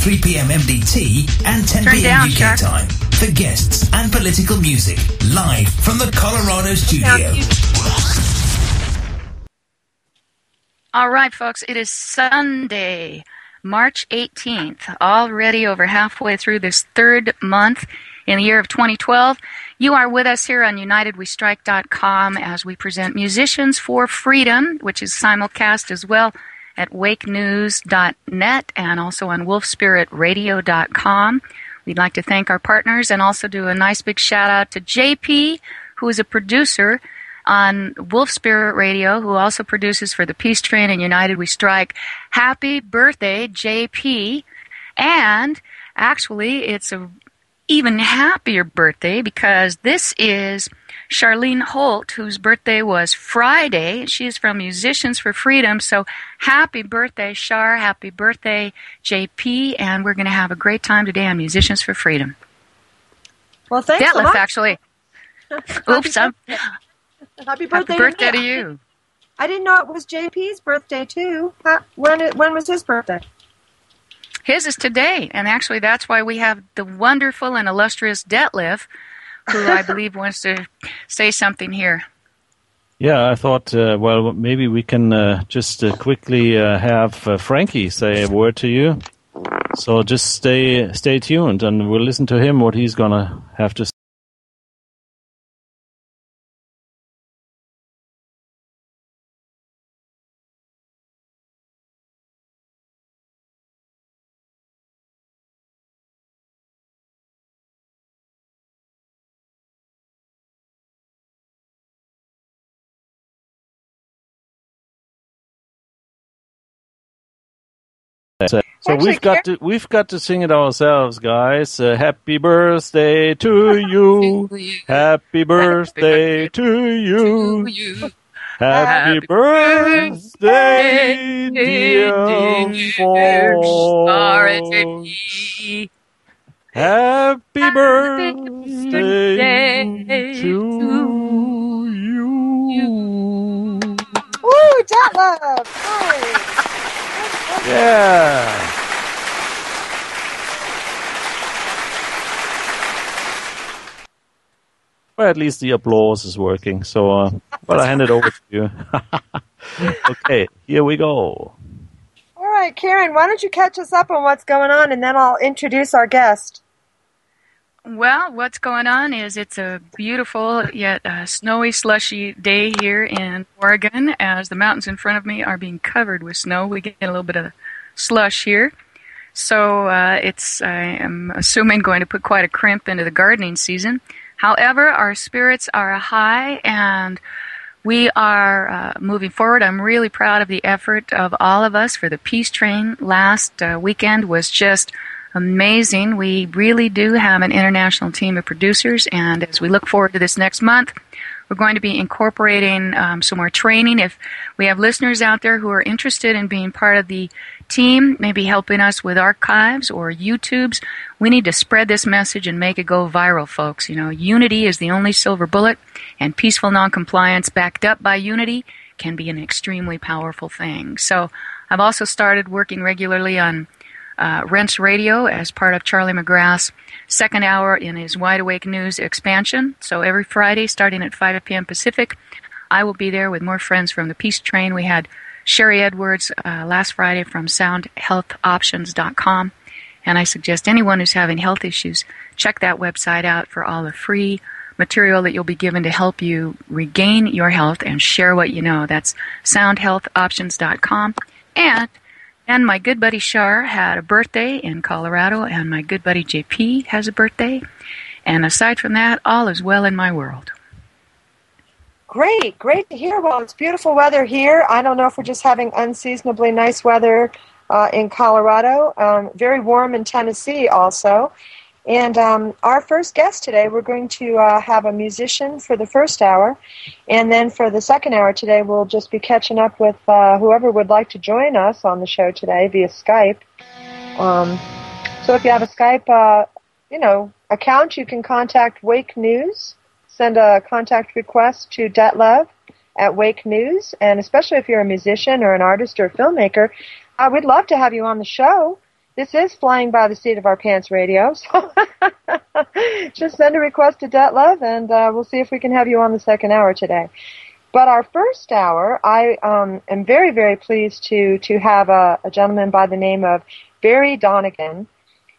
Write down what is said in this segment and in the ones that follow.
3 p.m. MDT and 10 p.m. UK time for guests and political music live from the Colorado studio. All right, folks, it is Sunday, March 18th, already over halfway through this third month in the year of 2012. You are with us here on UnitedWeStrike.com as we present Musicians for Freedom, which is simulcast as well at wakenews.net and also on wolfspiritradio.com. We'd like to thank our partners and also do a nice big shout out to JP, who is a producer on Wolf Spirit Radio, who also produces for the Peace Train and United We Strike. Happy birthday, JP. And actually, it's a even happier birthday because this is Sharlene Holt, whose birthday was Friday. She is from Musicians for Freedom. So happy birthday, Shar. Happy birthday, JP. And we're going to have a great time today on Musicians for Freedom. Well, thanks Detlev, so much. Actually. Oops. Happy birthday, to you. I didn't know it was JP's birthday, too. When was his birthday? His is today, and actually that's why we have the wonderful and illustrious Detlev, who I believe wants to say something here. Yeah, I thought, well, maybe we can just quickly have Frankie say a word to you. So just stay tuned, and we'll listen to him, what he's going to have to say. So Actually, we've got to sing it ourselves, guys. Happy birthday to you. Happy birthday to you. Happy birthday, dear folks. Happy birthday to you. Woo, Detlev! Hey. Yeah. Well, at least the applause is working. So, well, I hand it over to you. Okay, here we go. All right, Karen, why don't you catch us up on what's going on, and then I'll introduce our guest. Well, what's going on is it's a beautiful yet snowy, slushy day here in Oregon as the mountains in front of me are being covered with snow. We get a little bit of slush here. So it's, I am assuming, going to put quite a crimp into the gardening season. However, our spirits are high and we are moving forward. I'm really proud of the effort of all of us for the Peace Train. Last weekend was just amazing. We really do have an international team of producers, and as we look forward to this next month, we're going to be incorporating some more training. If we have listeners out there who are interested in being part of the team, maybe helping us with archives or YouTubes, we need to spread this message and make it go viral, folks. You know, unity is the only silver bullet, and peaceful noncompliance backed up by unity can be an extremely powerful thing. So I've also started working regularly on Rents Radio as part of Charlie McGrath's second hour in his Wide Awake News expansion. So every Friday, starting at 5 p.m. Pacific, I will be there with more friends from the Peace Train. We had Sherry Edwards last Friday from SoundHealthOptions.com, and I suggest anyone who's having health issues, check that website out for all the free material that you'll be given to help you regain your health and share what you know. That's SoundHealthOptions.com. And my good buddy Shar had a birthday in Colorado, and my good buddy JP has a birthday. And aside from that, all is well in my world. Great to hear. Well, it's beautiful weather here. I don't know if we're just having unseasonably nice weather in Colorado. Very warm in Tennessee also. And our first guest today, we're going to have a musician for the first hour. And then for the second hour today, we'll just be catching up with whoever would like to join us on the show today via Skype. So if you have a Skype, account, you can contact Wake News. Send a contact request to Detlev at Wake News. And especially if you're a musician or an artist or a filmmaker, we'd love to have you on the show. This is Flying by the Seat of Our Pants Radio, so just send a request to Detlev, and we'll see if we can have you on the second hour today. But our first hour, I am very, very pleased to have a gentleman by the name of Donegan.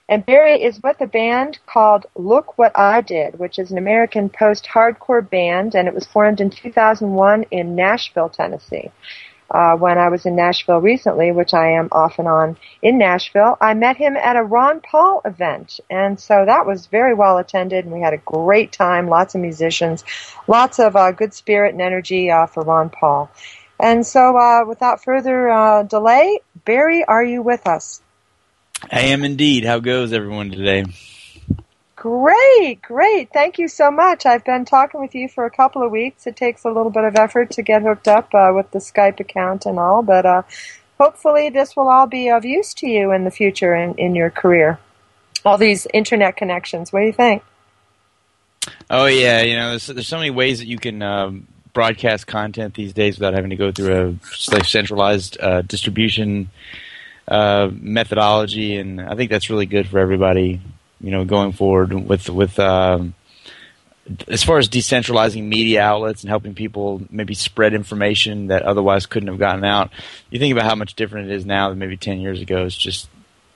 And Barry is with a band called Look What I Did, which is an American post-hardcore band, and it was formed in 2001 in Nashville, Tennessee. When I was in Nashville recently, which I am off and on in Nashville, I met him at a Ron Paul event, and so that was very well attended, and we had a great time, lots of musicians, lots of good spirit and energy for Ron Paul. And so without further delay, Barry, are you with us? I am indeed. How goes everyone today? Great, great. Thank you so much. I've been talking with you for a couple of weeks. It takes a little bit of effort to get hooked up with the Skype account and all, but hopefully this will all be of use to you in the future in your career. All these internet connections. What do you think? Oh, yeah. You know, there's so many ways that you can broadcast content these days without having to go through a centralized distribution methodology, and I think that's really good for everybody, you know, going forward with as far as decentralizing media outlets and helping people maybe spread information that otherwise couldn't have gotten out. You think about how much different it is now than maybe 10 years ago. It's just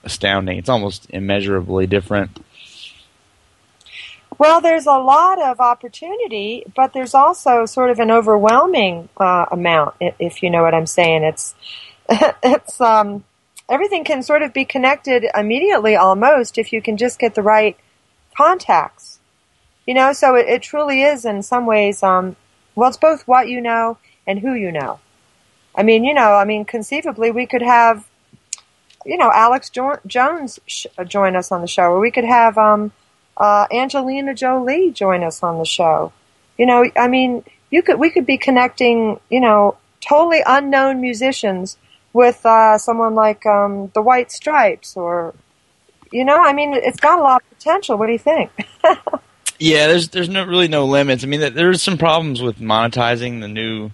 astounding. It's almost immeasurably different. Well, there's a lot of opportunity, but there's also sort of an overwhelming amount, if you know what I'm saying. It's everything can sort of be connected immediately almost if you can just get the right contacts. You know, so it truly is in some ways, well, it's both what you know and who you know. I mean, conceivably we could have, Alex Jones join us on the show, or we could have Angelina Jolie join us on the show. You know, I mean, we could be connecting, totally unknown musicians with someone like the White Stripes, or, it's got a lot of potential. What do you think? Yeah, there's really no limits. I mean, there's some problems with monetizing the new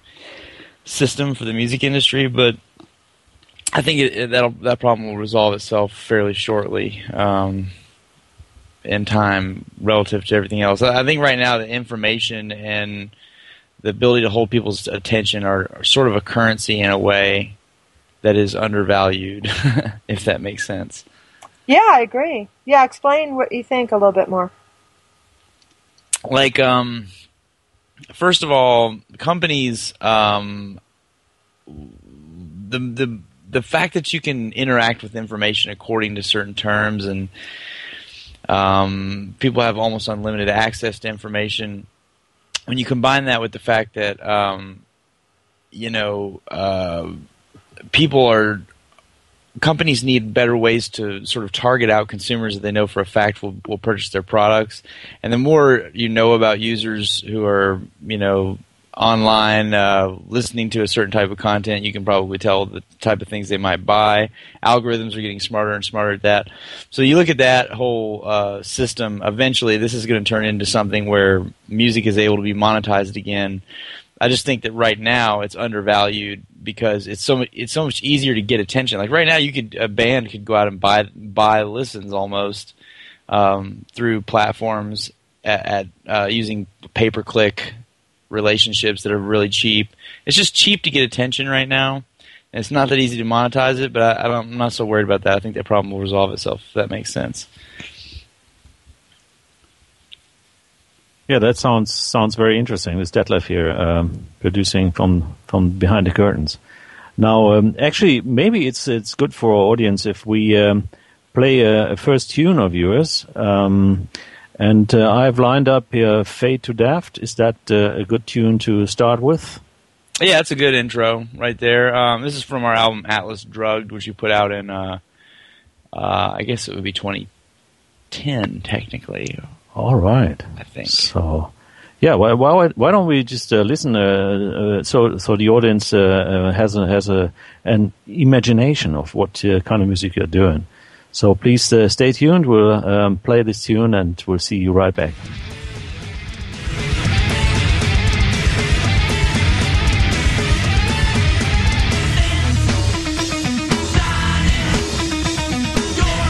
system for the music industry, but I think that problem will resolve itself fairly shortly in time relative to everything else. I think right now the information and the ability to hold people's attention are sort of a currency in a way that is undervalued, if that makes sense. Yeah, I agree. Yeah, explain what you think a little bit more. Like, first of all, companies, the fact that you can interact with information according to certain terms, and people have almost unlimited access to information. When you combine that with the fact that, companies need better ways to sort of target out consumers that they know for a fact will purchase their products. And the more you know about users who are, online listening to a certain type of content, you can probably tell the type of things they might buy. Algorithms are getting smarter and smarter at that. So you look at that whole system, eventually this is going to turn into something where music is able to be monetized again. I just think that right now it's undervalued because it's so much easier to get attention. Like right now, a band could go out and buy listens almost through platforms at using pay-per-click relationships that are really cheap. It's just cheap to get attention right now, and it's not that easy to monetize it. But I'm not so worried about that. I think that problem will resolve itself, if that makes sense. Yeah, that sounds very interesting. This Detlev here, producing from behind the curtains. Now, actually, maybe it's good for our audience if we play a first tune of yours. And I've lined up here "Fade to Daft." Is that a good tune to start with? Yeah, it's a good intro right there. This is from our album Atlas Drugged, which you put out in, I guess it would be 2010, technically. All right. I think. So, yeah. Why don't we just listen? So the audience has an imagination of what kind of music you're doing. So please stay tuned. We'll play this tune and we'll see you right back. Your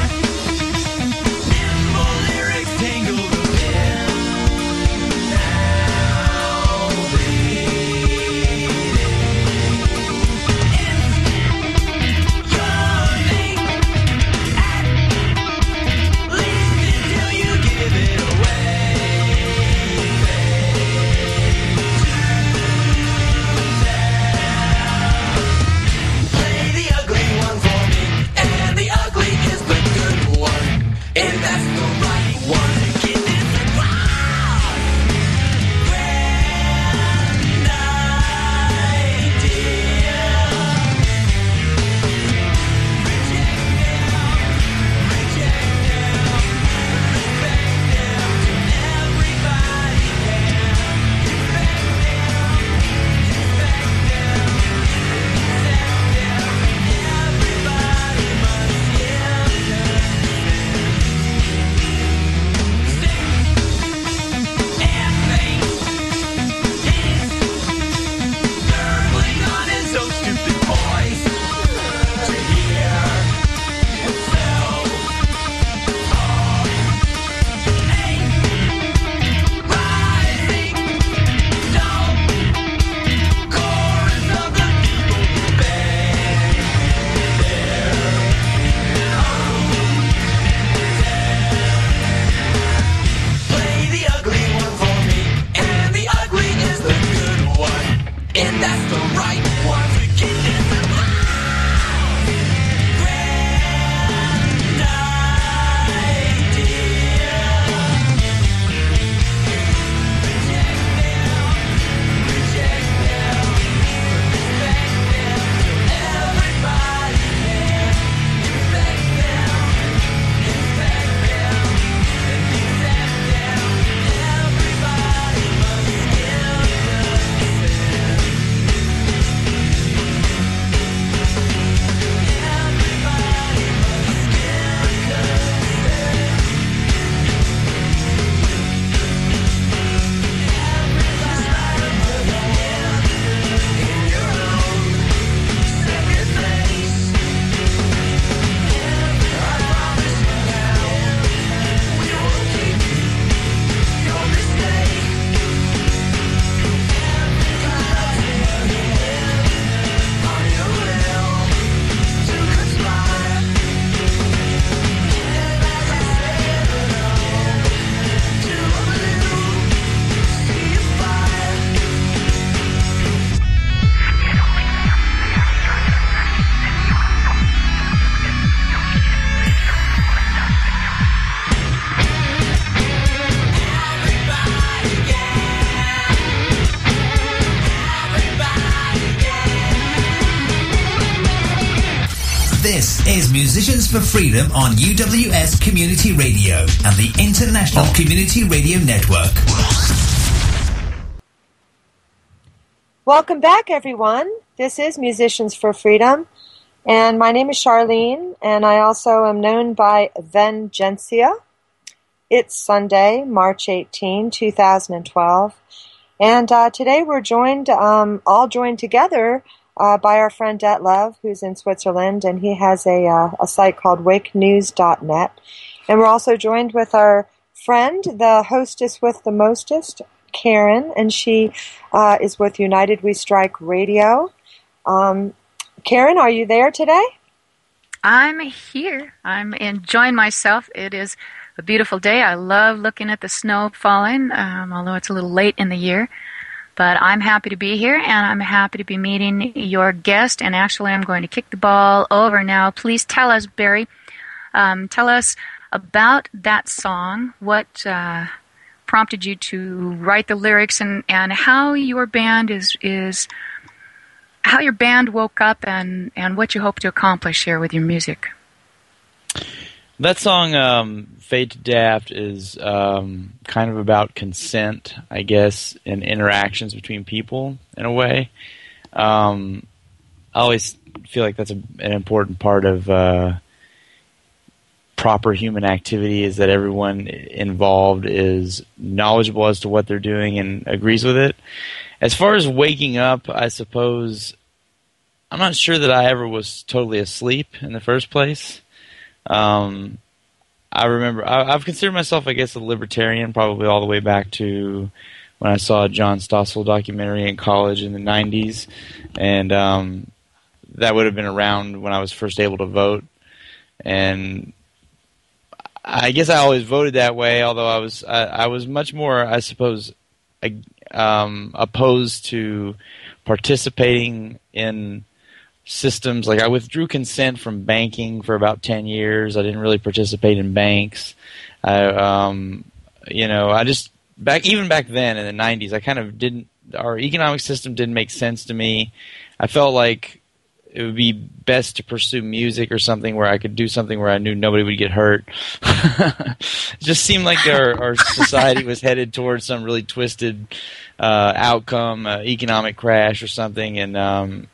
Musicians for Freedom on UWS Community Radio and the International Community Radio Network. Welcome back, everyone. This is Musicians for Freedom, and my name is Sharlene, and I also am known by Vengencia. It's Sunday, March 18, 2012, and today we're all joined together by our friend Detlev, who's in Switzerland, and he has a site called wakenews.net. And we're also joined with our friend, the hostess with the mostest, Karen, and she is with United We Strike Radio. Karen, are you there today? I'm here. I'm enjoying myself. It is a beautiful day. I love looking at the snow falling, although it's a little late in the year. But I'm happy to be here, and I'm happy to be meeting your guest. And actually, I'm going to kick the ball over now. Please tell us, Barry, tell us about that song. What prompted you to write the lyrics, and how your band how your band woke up, and what you hope to accomplish here with your music. That song, Fade to Daft, is kind of about consent, I guess, and interactions between people, in a way. I always feel like that's an important part of proper human activity, is that everyone involved is knowledgeable as to what they're doing and agrees with it. As far as waking up, I suppose, I'm not sure that I ever was totally asleep in the first place. I remember I've considered myself, I guess, a libertarian probably all the way back to when I saw a John Stossel documentary in college in the 90s, and that would have been around when I was first able to vote. And I guess I always voted that way, although I was much more, I suppose, opposed to participating in systems. Like, I withdrew consent from banking for about 10 years. I didn't really participate in banks. I just even back then in the 90s, I kind of didn't. Our economic system didn't make sense to me. I felt like it would be best to pursue music or something where I could do something where I knew nobody would get hurt. It just seemed like our society was headed towards some really twisted outcome, economic crash or something, and I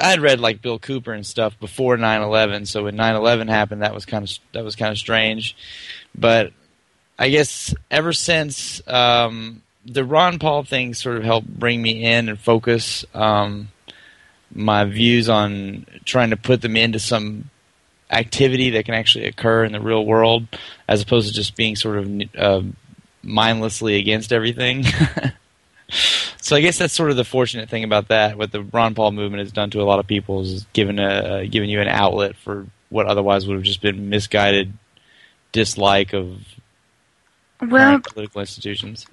had read like Bill Cooper and stuff before 9/11, so when 9/11 happened, that was kind of strange. But I guess ever since the Ron Paul thing sort of helped bring me in and focus my views on trying to put them into some activity that can actually occur in the real world, as opposed to just being sort of mindlessly against everything. So I guess that's sort of the fortunate thing about that. What the Ron Paul movement has done to a lot of people is given you an outlet for what otherwise would have just been misguided dislike of current political institutions.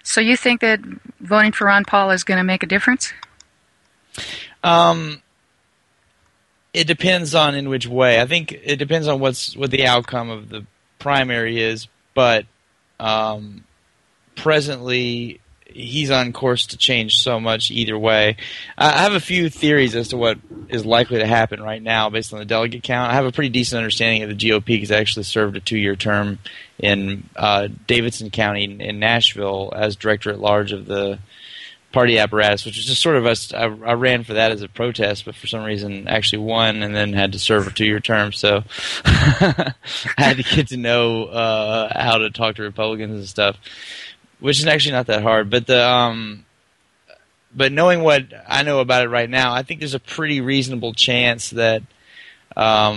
So you think that voting for Ron Paul is going to make a difference? It depends on in which way. I think it depends on what the outcome of the primary is, but presently he's on course to change so much either way. I have a few theories as to what is likely to happen right now based on the delegate count. I have a pretty decent understanding of the GOP because I actually served a 2-year term in Davidson County in Nashville as director-at-large of the party apparatus, which was just sort of I ran for that as a protest, but for some reason actually won and then had to serve a 2-year term. So I had to get to know how to talk to Republicans and stuff, which is actually not that hard. But but knowing what I know about it right now, I think there's a pretty reasonable chance that a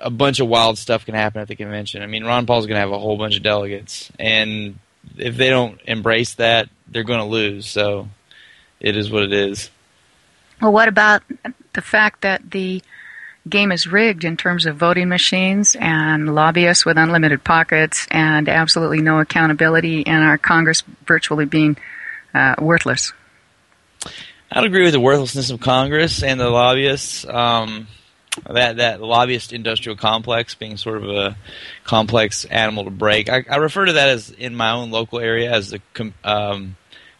bunch of wild stuff can happen at the convention. I mean, Ron Paul's going to have a whole bunch of delegates, and if they don't embrace that, they're going to lose. So it is what it is. Well, what about the fact that the game is rigged in terms of voting machines and lobbyists with unlimited pockets and absolutely no accountability, and our Congress virtually being worthless? I'd agree with the worthlessness of Congress and the lobbyists. That lobbyist industrial complex being sort of a complex animal to break. I refer to that as, in my own local area, as the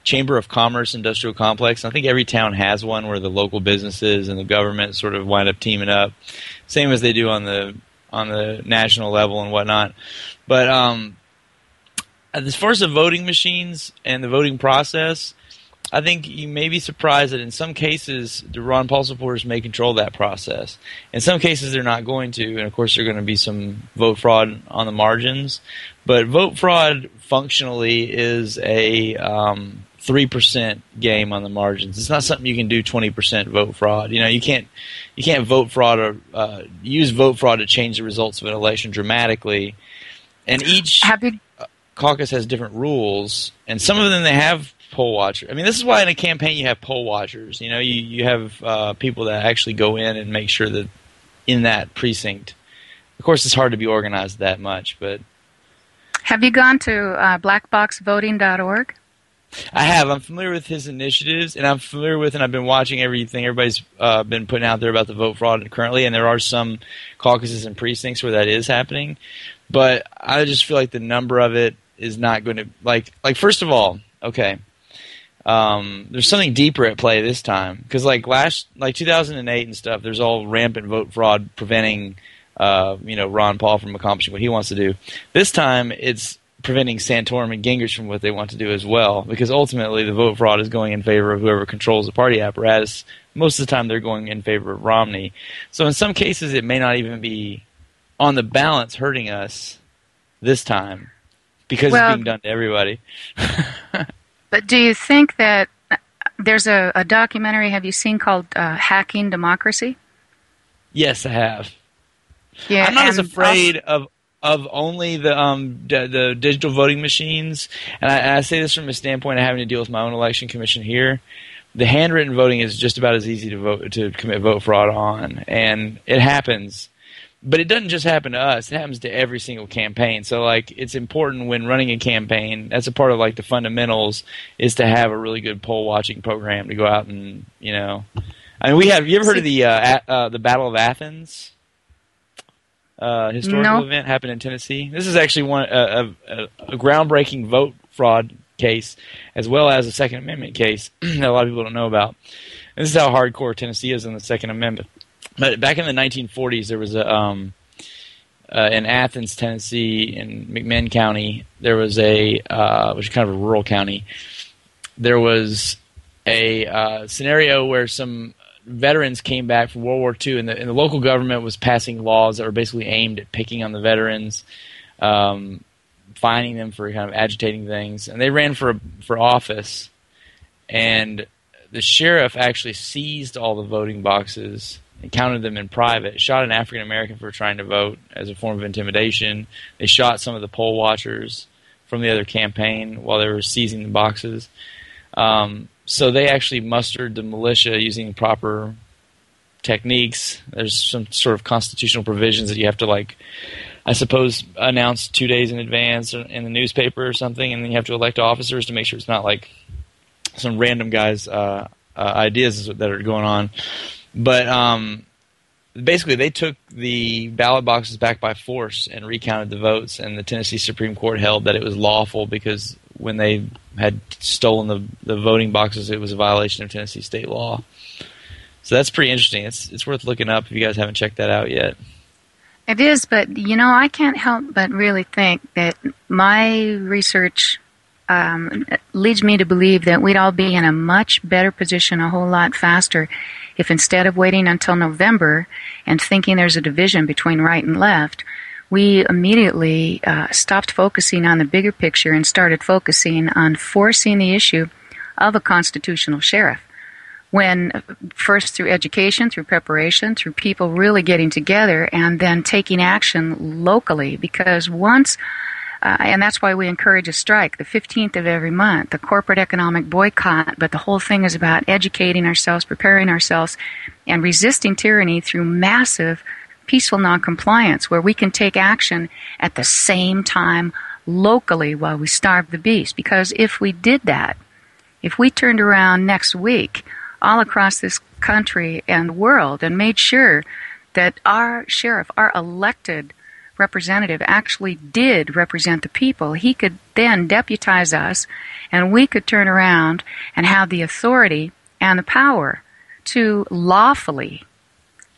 Chamber of Commerce industrial complex. I think every town has one where the local businesses and the government sort of wind up teaming up, same as they do on the national level and whatnot. But as far as the voting machines and the voting process, I think you may be surprised that in some cases the Ron Paul supporters may control that process. In some cases they're not going to, and of course there's going to be some vote fraud on the margins. But vote fraud functionally is a 3% game on the margins. It's not something you can do 20% vote fraud. You can't vote fraud or use vote fraud to change the results of an election dramatically. And each caucus has different rules, and some of them they have poll watchers. I mean, this is why in a campaign you have poll watchers. You have people that actually go in and make sure that in that precinct. Of course, it's hard to be organized that much, but have you gone to blackboxvoting.org? I have. I'm familiar with his initiatives, and I'm familiar with, and I've been watching everything everybody's been putting out there about the vote fraud currently, and there are some caucuses and precincts where that is happening. But I just feel like the number of it is not going to, like first of all, okay, there's something deeper at play this time, because like 2008 and stuff, there's all rampant vote fraud preventing Ron Paul from accomplishing what he wants to do. This time it's preventing Santorum and Gingrich from what they want to do as well, because ultimately the vote fraud is going in favor of whoever controls the party apparatus. Most of the time they're going in favor of Romney. So in some cases it may not even be on the balance hurting us this time, because it's being done to everybody. But do you think that there's a documentary, have you seen, called Hacking Democracy? Yes, I have. Yeah, I'm not as afraid of only the digital voting machines, and I say this from a standpoint of having to deal with my own election commission here. The handwritten voting is just about as easy to commit vote fraud on, and it happens. But it doesn't just happen to us. It happens to every single campaign. So, like, it's important when running a campaign, that's a part of, like, the fundamentals, is to have a really good poll watching program to go out and, I mean, you ever heard of the Battle of Athens? Historical event happened in Tennessee. This is actually a groundbreaking vote fraud case, as well as a Second Amendment case that a lot of people don't know about. And this is how hardcore Tennessee is in the Second Amendment. But back in the 1940s, there was in Athens, Tennessee, in McMinn County, there was which is kind of a rural county. There was a scenario where some veterans came back from World War II, and the local government was passing laws that were basically aimed at picking on the veterans, fining them for kind of agitating things. And they ran for office, and the sheriff actually seized all the voting boxes and counted them in private, shot an African American for trying to vote as a form of intimidation. They shot some of the poll watchers from the other campaign while they were seizing the boxes. So they actually mustered the militia using proper techniques. There's some sort of constitutional provisions that you have to, like, I suppose, announce 2 days in advance in the newspaper or something, and then you have to elect officers to make sure it's not like some random guy's ideas that are going on. But basically, they took the ballot boxes back by force and recounted the votes, and the Tennessee Supreme Court held that it was lawful because when they had stolen the voting boxes, it was a violation of Tennessee state law. So that's pretty interesting. It's worth looking up if you guys haven't checked that out yet. It is, but, I can't help but really think that my research leads me to believe that we'd all be in a much better position a whole lot faster if instead of waiting until November and thinking there's a division between right and left, we immediately stopped focusing on the bigger picture and started focusing on forcing the issue of a constitutional sheriff. When first through education, through preparation, through people really getting together and then taking action locally, because once and that's why we encourage a strike, the 15th of every month, the corporate economic boycott, but the whole thing is about educating ourselves, preparing ourselves, and resisting tyranny through massive peaceful noncompliance, where we can take action at the same time locally while we starve the beast. Because if we did that, if we turned around next week all across this country and world and made sure that our sheriff, our elected representative actually did represent the people, he could then deputize us, and we could turn around and have the authority and the power to lawfully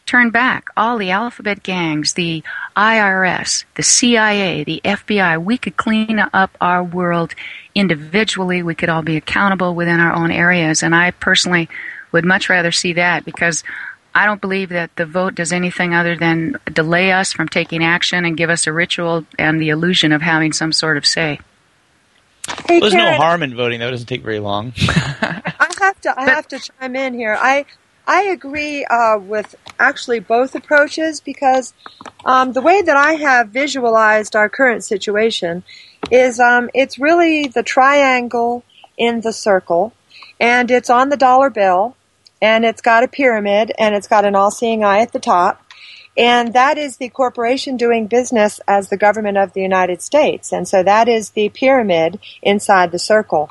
turn back all the alphabet gangs, the IRS, the CIA, the FBI. We could clean up our world individually. We could all be accountable within our own areas. And I personally would much rather see that, because I don't believe that the vote does anything other than delay us from taking action and give us a ritual and the illusion of having some sort of say. Hey, there's Karen, no harm in voting, though. It doesn't take very long. I have to chime in here. I agree with actually both approaches, because the way that I have visualized our current situation is it's really the triangle in the circle, and it's on the dollar bill, and it's got a pyramid, and it's got an all-seeing eye at the top, and that is the corporation doing business as the government of the United States, and so that is the pyramid inside the circle.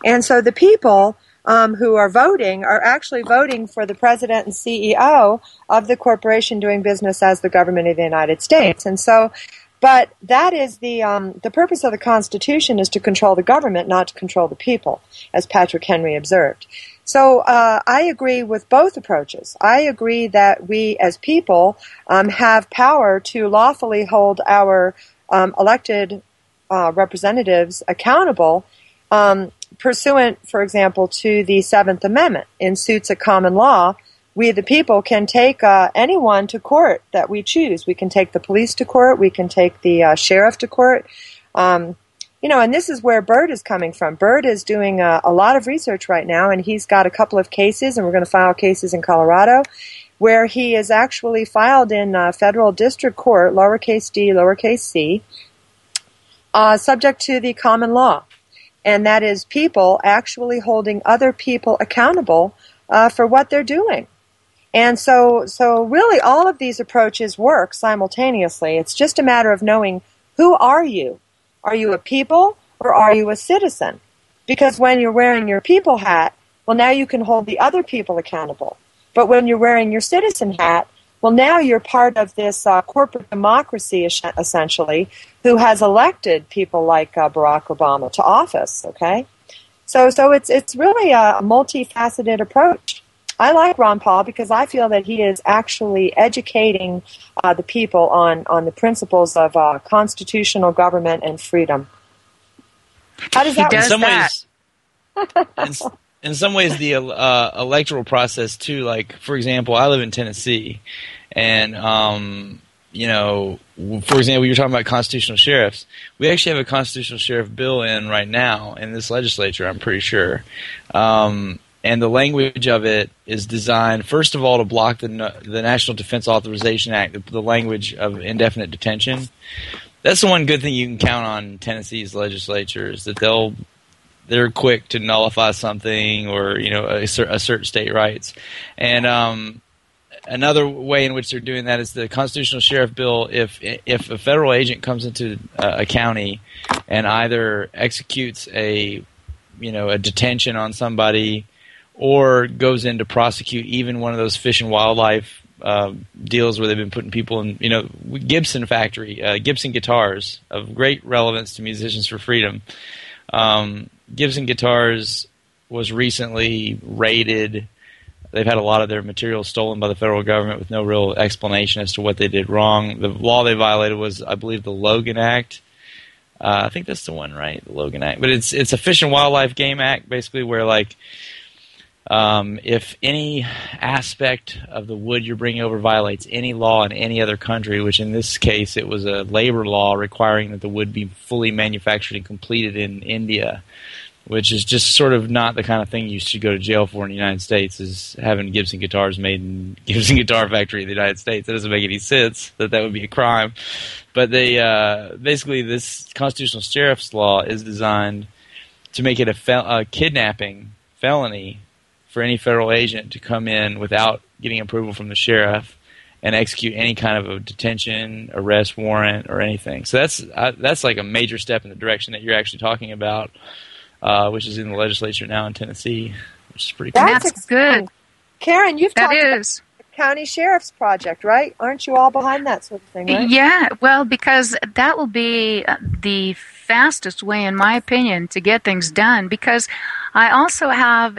And so the people who are voting are actually voting for the president and CEO of the corporation doing business as the government of the United States. And so, but that is the purpose of the Constitution is to control the government, not to control the people, as Patrick Henry observed. So I agree with both approaches. I agree that we as people have power to lawfully hold our elected representatives accountable, pursuant, for example, to the Seventh Amendment. In suits at common law, we the people can take anyone to court that we choose. We can take the police to court. We can take the sheriff to court. And this is where Burt is coming from. Burt is doing a lot of research right now, and he's got a couple of cases, and we're going to file cases in Colorado, where he is actually filed in federal district court, lowercase d, lowercase c, subject to the common law. And that is people actually holding other people accountable for what they're doing. And so really all of these approaches work simultaneously. It's just a matter of knowing, who are you? Are you a people or are you a citizen? Because when you're wearing your people hat, well, now you can hold the other people accountable. But when you're wearing your citizen hat, well, now you're part of this corporate democracy, essentially, who has elected people like Barack Obama to office, okay? So it's really a multifaceted approach. I like Ron Paul because I feel that he is actually educating the people on the principles of constitutional government and freedom. How does that work? In some ways, the electoral process, too, like, for example, I live in Tennessee, and, for example, you're talking about constitutional sheriffs. We actually have a constitutional sheriff bill in right now in this legislature, I'm pretty sure. And the language of it is designed, first of all, to block the National Defense Authorization Act, the language of indefinite detention. That's the one good thing you can count on Tennessee's legislature, is that they're quick to nullify something or assert state rights. And another way in which they're doing that is the constitutional sheriff bill. If a federal agent comes into a county and either executes a detention on somebody, or goes in to prosecute even one of those fish and wildlife deals where they've been putting people in, Gibson factory, Gibson guitars, of great relevance to Musicians for Freedom. Gibson Guitars was recently raided. They've had a lot of their material stolen by the federal government with no real explanation as to what they did wrong. The law they violated was, I believe, the Logan Act. I think that's the one, right? The Logan Act. But it's a Fish and Wildlife Game Act, basically, where, like, if any aspect of the wood you're bringing over violates any law in any other country, which in this case it was a labor law requiring that the wood be fully manufactured and completed in India, which is just sort of not the kind of thing you should go to jail for in the United States, is having Gibson guitars made in Gibson Guitar Factory in the United States. That doesn't make any sense that would be a crime. But they basically, this constitutional sheriff's law is designed to make it a kidnapping felony for any federal agent to come in without getting approval from the sheriff and execute any kind of a detention, arrest warrant, or anything. So that's like a major step in the direction that you're actually talking about, which is in the legislature now in Tennessee, which is pretty cool. That's good. Karen, you've talked county sheriff's project, right? Aren't you all behind that sort of thing, right? Yeah, well, because that will be the fastest way, in my opinion, to get things done. Because I also have,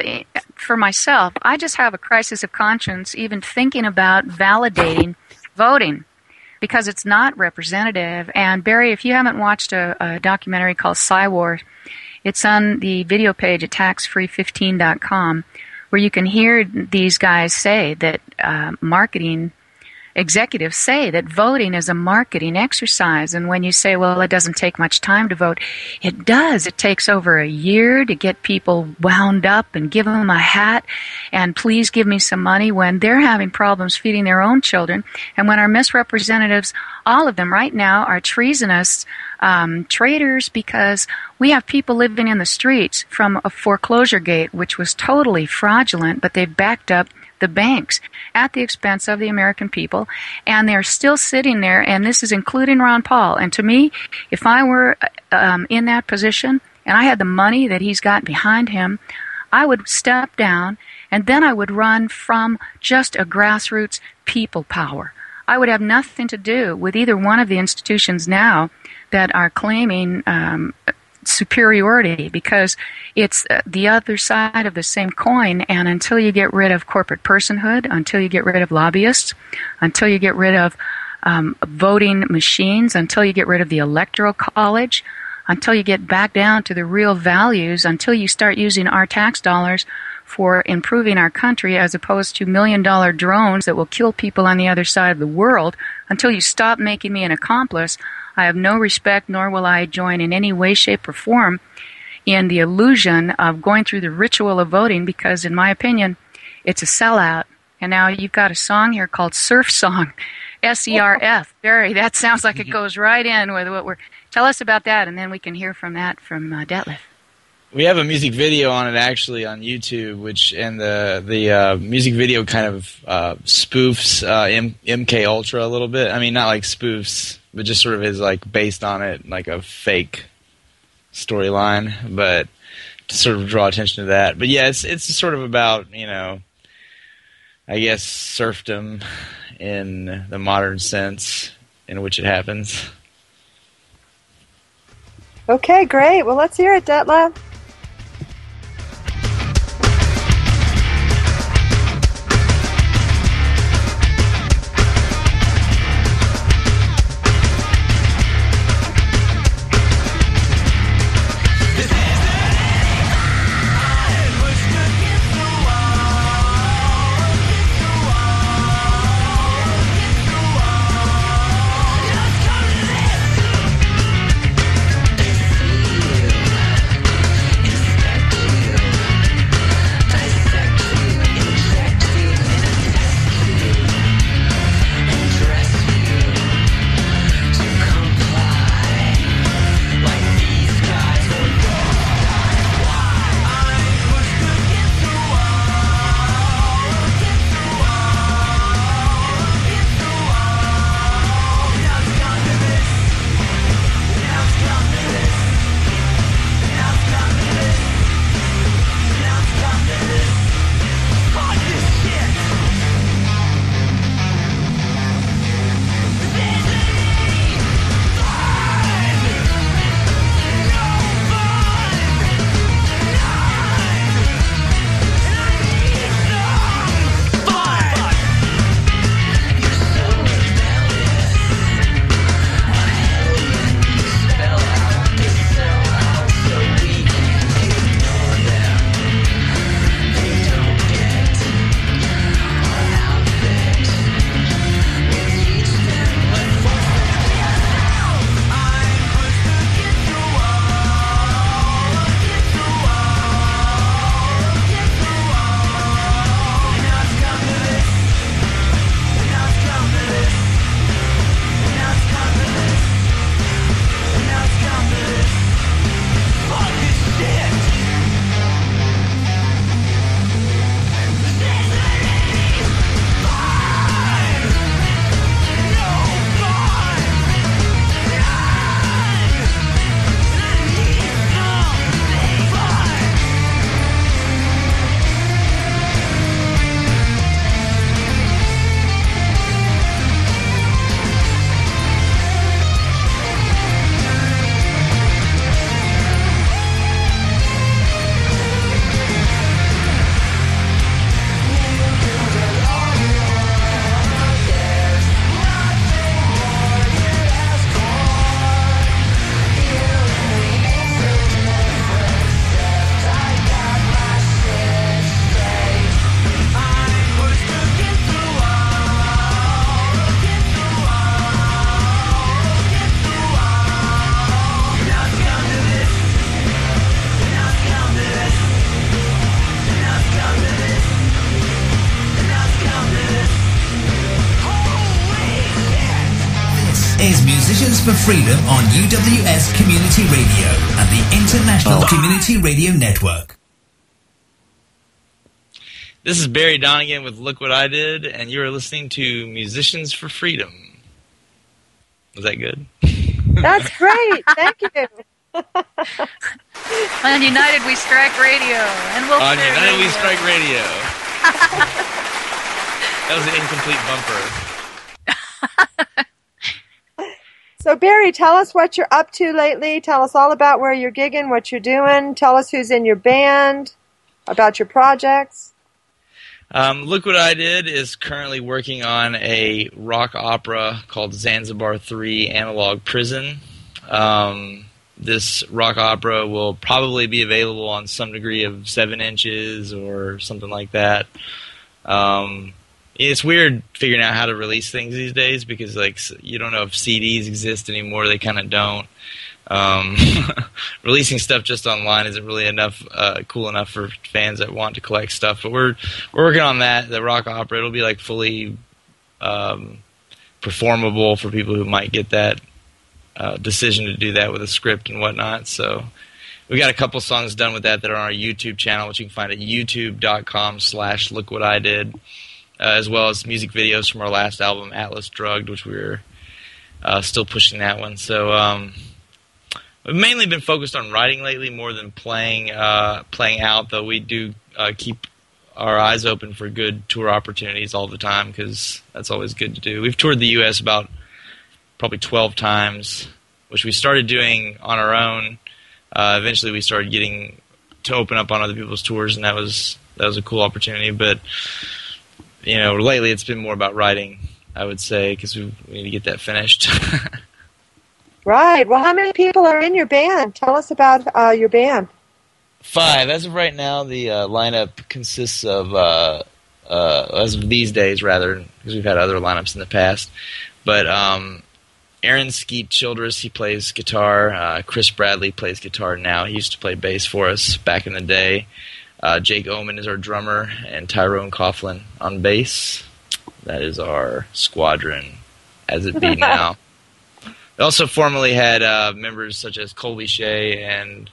for myself, I just have a crisis of conscience even thinking about validating voting, because it's not representative. And Barry, if you haven't watched a documentary called Cywar, it's on the video page at taxfree15.com, where you can hear these guys say that marketing executives say that voting is a marketing exercise. And when you say, well, it doesn't take much time to vote, it does. It takes over a year to get people wound up and give them a hat and please give me some money when they're having problems feeding their own children. And when our misrepresentatives, all of them right now, are treasonous traitors, because we have people living in the streets from a foreclosure gate, which was totally fraudulent, but they've backed up the banks at the expense of the American people, and they're still sitting there, and this is including Ron Paul. And to me, if I were in that position and I had the money that he's got behind him, I would step down, and then I would run from just a grassroots people power. I would have nothing to do with either one of the institutions now that are claiming superiority, because it's the other side of the same coin. And until you get rid of corporate personhood, until you get rid of lobbyists, until you get rid of voting machines, until you get rid of the electoral college, until you get back down to the real values, until you start using our tax dollars for improving our country as opposed to $1 million drones that will kill people on the other side of the world, until you stop making me an accomplice, I have no respect, nor will I join in any way, shape, or form in the illusion of going through the ritual of voting, because in my opinion, it's a sellout. And now you've got a song here called Surf Song, S-E-R-F. Barry, that sounds like it goes right in with what we're... Tell us about that, and then we can hear from that from Detlev. We have a music video on it actually on YouTube, and the music video kind of spoofs MK Ultra a little bit. I mean, not like spoofs, but just sort of is like based on it, like a fake storyline, but to sort of draw attention to that. But yeah, it's sort of about, I guess, serfdom in the modern sense in which it happens. Okay, great. Well, let's hear it, Detlev. is Musicians for Freedom on UWS Community Radio and the International Community Radio Network. This is Barry Donegan with Look What I Did, and you are listening to Musicians for Freedom. Was that good? That's great. Thank you. On United We Strike Radio. And we'll on United We Strike Radio. That was an incomplete bumper. So, Barry, tell us what you're up to lately. Tell us all about where you're gigging, what you're doing. Tell us who's in your band, about your projects. Look What I Did is currently working on a rock opera called Zanzibar 3 Analog Prison. This rock opera will probably be available on some degree of 7 inches or something like that. It's weird figuring out how to release things these days because, like, you don't know if CDs exist anymore. They kind of don't. Releasing stuff just online isn't really cool enough for fans that want to collect stuff. But we're working on that. The rock opera, it'll be like fully performable for people who might get that decision to do that with a script and whatnot. So we got a couple songs done with that are on our YouTube channel, which you can find at youtube.com/lookwhatidid, as well as music videos from our last album, Atlas Drugged, which we're still pushing that one. So we've mainly been focused on writing lately more than playing out, though we do keep our eyes open for good tour opportunities all the time because that's always good to do. We've toured the U.S. about probably 12 times, which we started doing on our own. Eventually we started getting to open up on other people's tours, and that was a cool opportunity. But, you know, lately it's been more about writing, I would say, because we need to get that finished. Right. Well, how many people are in your band? Tell us about your band. 5. As of right now, the lineup consists of, as of these days, rather, because we've had other lineups in the past. But Aaron Skeet Childress, he plays guitar. Chris Bradley plays guitar now. He used to play bass for us back in the day. Jake Oman is our drummer, and Tyrone Coughlin on bass. That is our squadron, as it be now. We also formerly had members such as Colby Shea and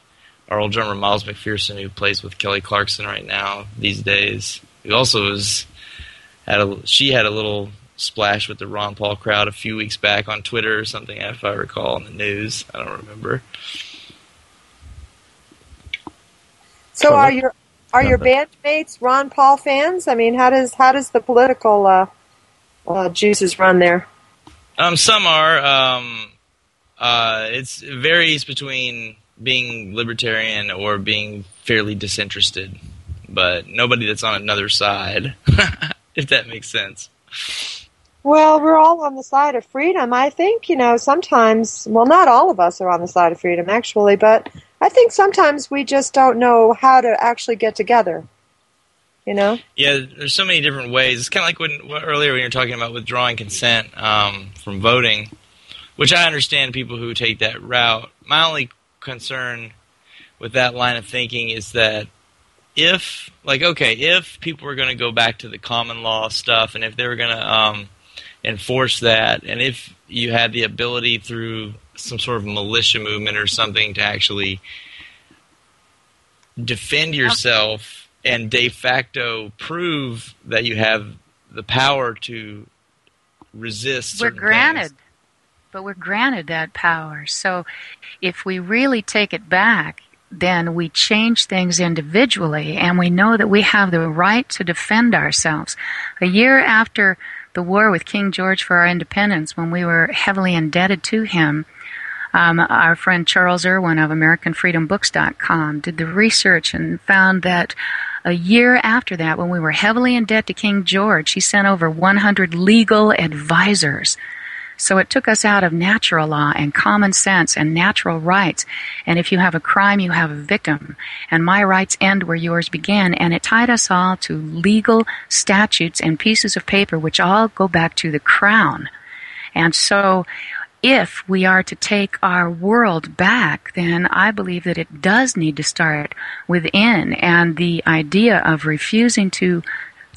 our old drummer Miles McPherson, who plays with Kelly Clarkson right now these days. Who also had a little splash with the Ron Paul crowd a few weeks back on Twitter or something, if I recall, in the news. I don't remember. So are your bandmates Ron Paul fans? I mean, how does the political juices run there? Some are. It varies between being libertarian or being fairly disinterested, but nobody that's on another side, if that makes sense. Well, we're all on the side of freedom. I think, sometimes, well, not all of us are on the side of freedom, actually, but I think sometimes we just don't know how to actually get together, Yeah, there's so many different ways. It's kind of like earlier when you were talking about withdrawing consent from voting, which I understand people who take that route. My only concern with that line of thinking is that if people were going to go back to the common law stuff, and if they were going to enforce that, and if you had the ability through some sort of militia movement or something to actually defend yourself and de facto prove that you have the power to resist certain things. But we're granted that power. So if we really take it back, then we change things individually, and we know that we have the right to defend ourselves. A year after the war with King George for our independence, when we were heavily indebted to him, our friend Charles Irwin of AmericanFreedomBooks.com did the research and found that a year after that, when we were heavily in debt to King George, he sent over 100 legal advisors. So it took us out of natural law and common sense and natural rights. And if you have a crime, you have a victim. And my rights end where yours begin. And it tied us all to legal statutes and pieces of paper, which all go back to the crown. And so if we are to take our world back, then I believe that it does need to start within. And the idea of refusing to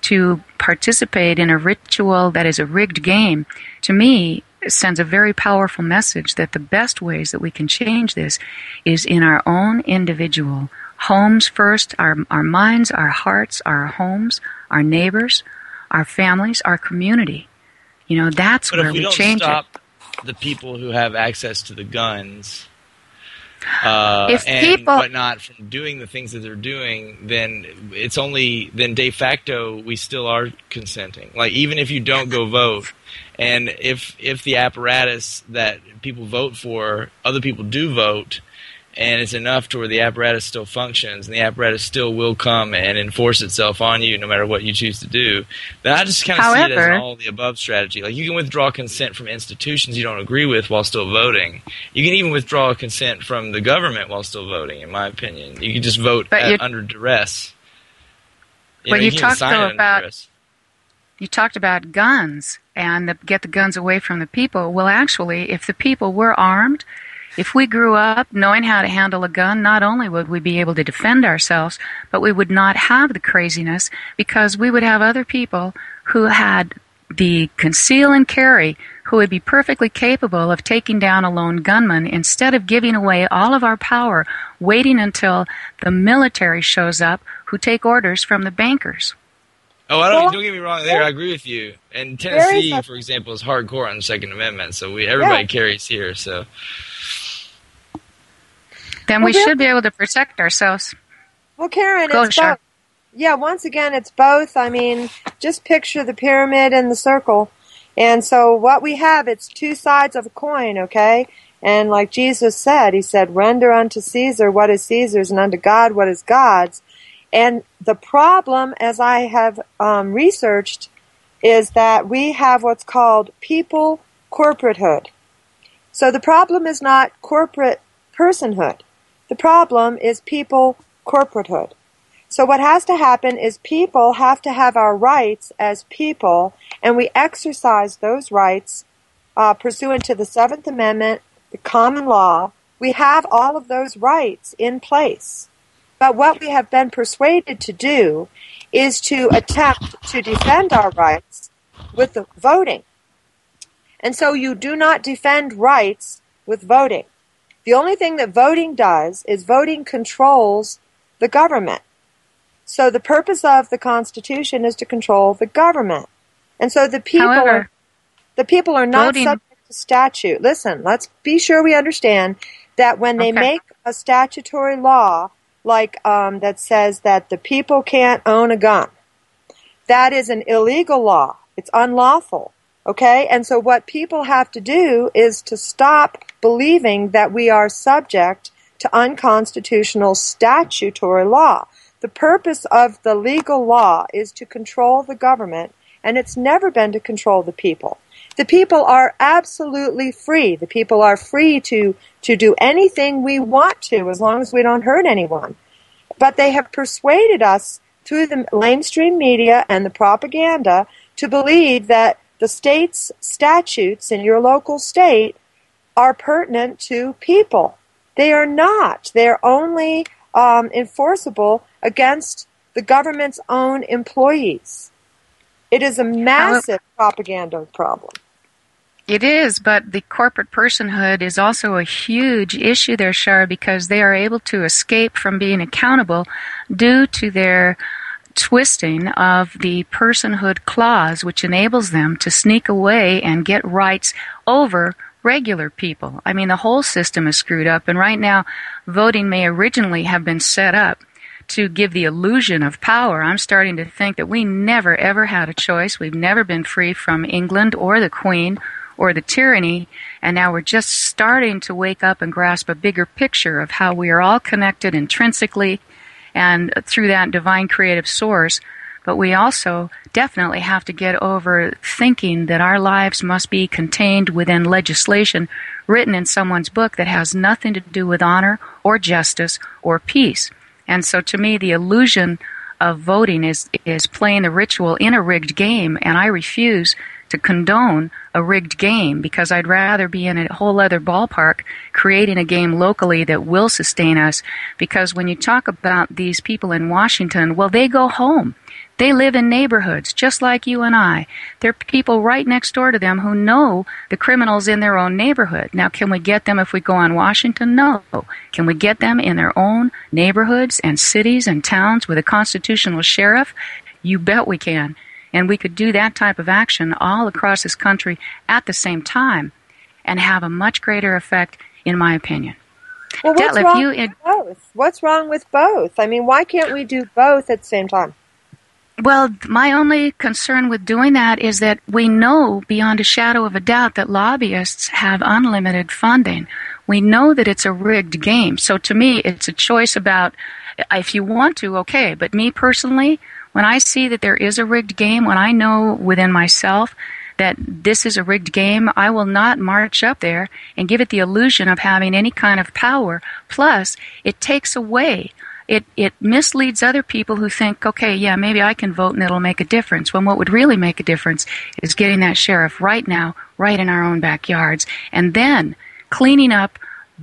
to participate in a ritual that is a rigged game, to me, sends a very powerful message that the best ways that we can change this is in our own individual homes first, our minds, our hearts, our homes, our neighbors, our families, our community. You know, that's where we change it. But if we don't stop the people who have access to the guns, but not from doing the things that they're doing, then de facto we still are consenting. Like, even if you don't go vote, and if the apparatus that people vote for, other people do vote, and it's enough to where the apparatus still functions, and the apparatus still will come and enforce itself on you no matter what you choose to do, then I just kind of see it as an all-of-the-above strategy. Like, you can withdraw consent from institutions you don't agree with while still voting. You can even withdraw consent from the government while still voting, in my opinion. You can just vote under duress. You talked about guns and get the guns away from the people. Well, actually, if the people were armed, if we grew up knowing how to handle a gun, not only would we be able to defend ourselves, but we would not have the craziness, because we would have other people who had the conceal and carry, who would be perfectly capable of taking down a lone gunman instead of giving away all of our power, waiting until the military shows up who take orders from the bankers. Oh, don't get me wrong there. I agree with you. And Tennessee, for example, is hardcore on the Second Amendment, so everybody carries here, so... Then we should be able to protect ourselves. Well, Karen, it's both. Yeah, once again, it's both. I mean, just picture the pyramid and the circle. And so what we have, it's two sides of a coin, okay? And like Jesus said, he said, render unto Caesar what is Caesar's, and unto God what is God's. And the problem, as I have researched, is that we have what's called people corporatehood. So the problem is not corporate personhood. The problem is people corporatehood. So what has to happen is people have to have our rights as people, and we exercise those rights pursuant to the Seventh Amendment, the common law. We have all of those rights in place. But what we have been persuaded to do is to attempt to defend our rights with the voting. And so you do not defend rights with voting. The only thing that voting does is voting controls the government. So the purpose of the Constitution is to control the government. And so the people are not subject to statute. Listen, let's be sure we understand that when they make a statutory law like that says that the people can't own a gun, that is an illegal law. It's unlawful. Okay? And so what people have to do is to stop believing that we are subject to unconstitutional statutory law. The purpose of the legal law is to control the government, and it's never been to control the people. The people are absolutely free. The people are free to do anything we want to, as long as we don't hurt anyone. But they have persuaded us through the mainstream media and the propaganda to believe that the state's statutes in your local state are pertinent to people. They are not. They're only enforceable against the government's own employees. It is a massive propaganda problem. It is, but the corporate personhood is also a huge issue there, Shar, because they are able to escape from being accountable due to their twisting of the personhood clause, which enables them to sneak away and get rights over regular people. I mean, the whole system is screwed up, and right now, voting may originally have been set up to give the illusion of power. I'm starting to think that we never, ever had a choice. We've never been free from England or the Queen or the tyranny, and now we're just starting to wake up and grasp a bigger picture of how we are all connected intrinsically and through that divine creative source. But we also definitely have to get over thinking that our lives must be contained within legislation written in someone's book that has nothing to do with honor or justice or peace. And so to me, the illusion of voting is playing the ritual in a rigged game, and I refuse to condone a rigged game, because I'd rather be in a whole other ballpark creating a game locally that will sustain us. Because when you talk about these people in Washington, well, they go home. They live in neighborhoods just like you and I. There are people right next door to them who know the criminals in their own neighborhood. Now, can we get them if we go on Washington? No. Can we get them in their own neighborhoods and cities and towns with a constitutional sheriff? You bet we can. And we could do that type of action all across this country at the same time and have a much greater effect, in my opinion. Well, what's wrong with both? What's wrong with both? I mean, why can't we do both at the same time? Well, my only concern with doing that is that we know beyond a shadow of a doubt that lobbyists have unlimited funding. We know that it's a rigged game. So to me, it's a choice about if you want to, okay. But me personally, when I see that there is a rigged game, when I know within myself that this is a rigged game, I will not march up there and give it the illusion of having any kind of power. Plus, it takes away. It misleads other people who think, okay, yeah, maybe I can vote and it'll make a difference. When what would really make a difference is getting that sheriff right now, right in our own backyards, and then cleaning up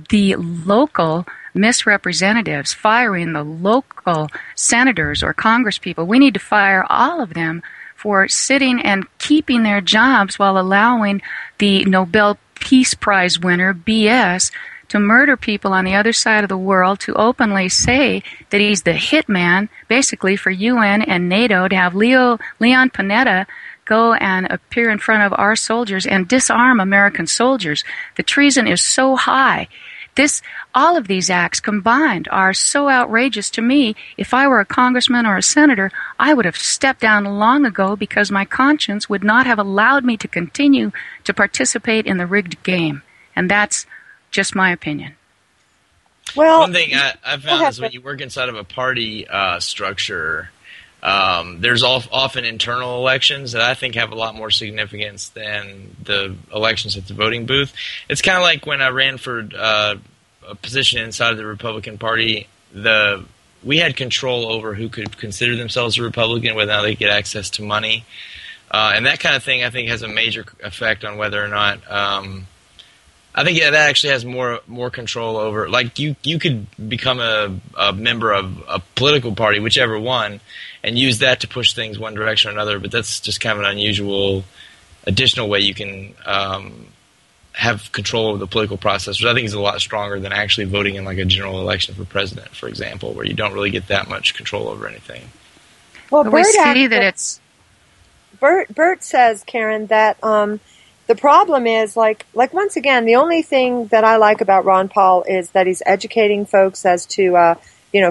the local misrepresentatives, firing the local senators or congresspeople. We need to fire all of them for sitting and keeping their jobs while allowing the Nobel Peace Prize winner, B.S., to murder people on the other side of the world, to openly say that he's the hitman, basically, for UN and NATO, to have Leon Panetta go and appear in front of our soldiers and disarm American soldiers. The treason is so high. All of these acts combined are so outrageous to me. If I were a congressman or a senator, I would have stepped down long ago because my conscience would not have allowed me to continue to participate in the rigged game. And that's just my opinion. Well, one thing I found is when you work inside of a party structure, there's often internal elections that I think have a lot more significance than the elections at the voting booth. It's kind of like when I ran for a position inside of the Republican Party, we had control over who could consider themselves a Republican, whether or not they get access to money. And that kind of thing I think has a major effect on whether or not I think that actually has more control over. Like you could become a member of a political party, whichever one, and use that to push things one direction or another. But that's just kind of an unusual, additional way you can have control over the political process, which I think is a lot stronger than actually voting in like a general election for president, for example, where you don't really get that much control over anything. Well, we see that it's Burt says, Karen, that the problem is, like once again, the only thing that I like about Ron Paul is that he's educating folks as to,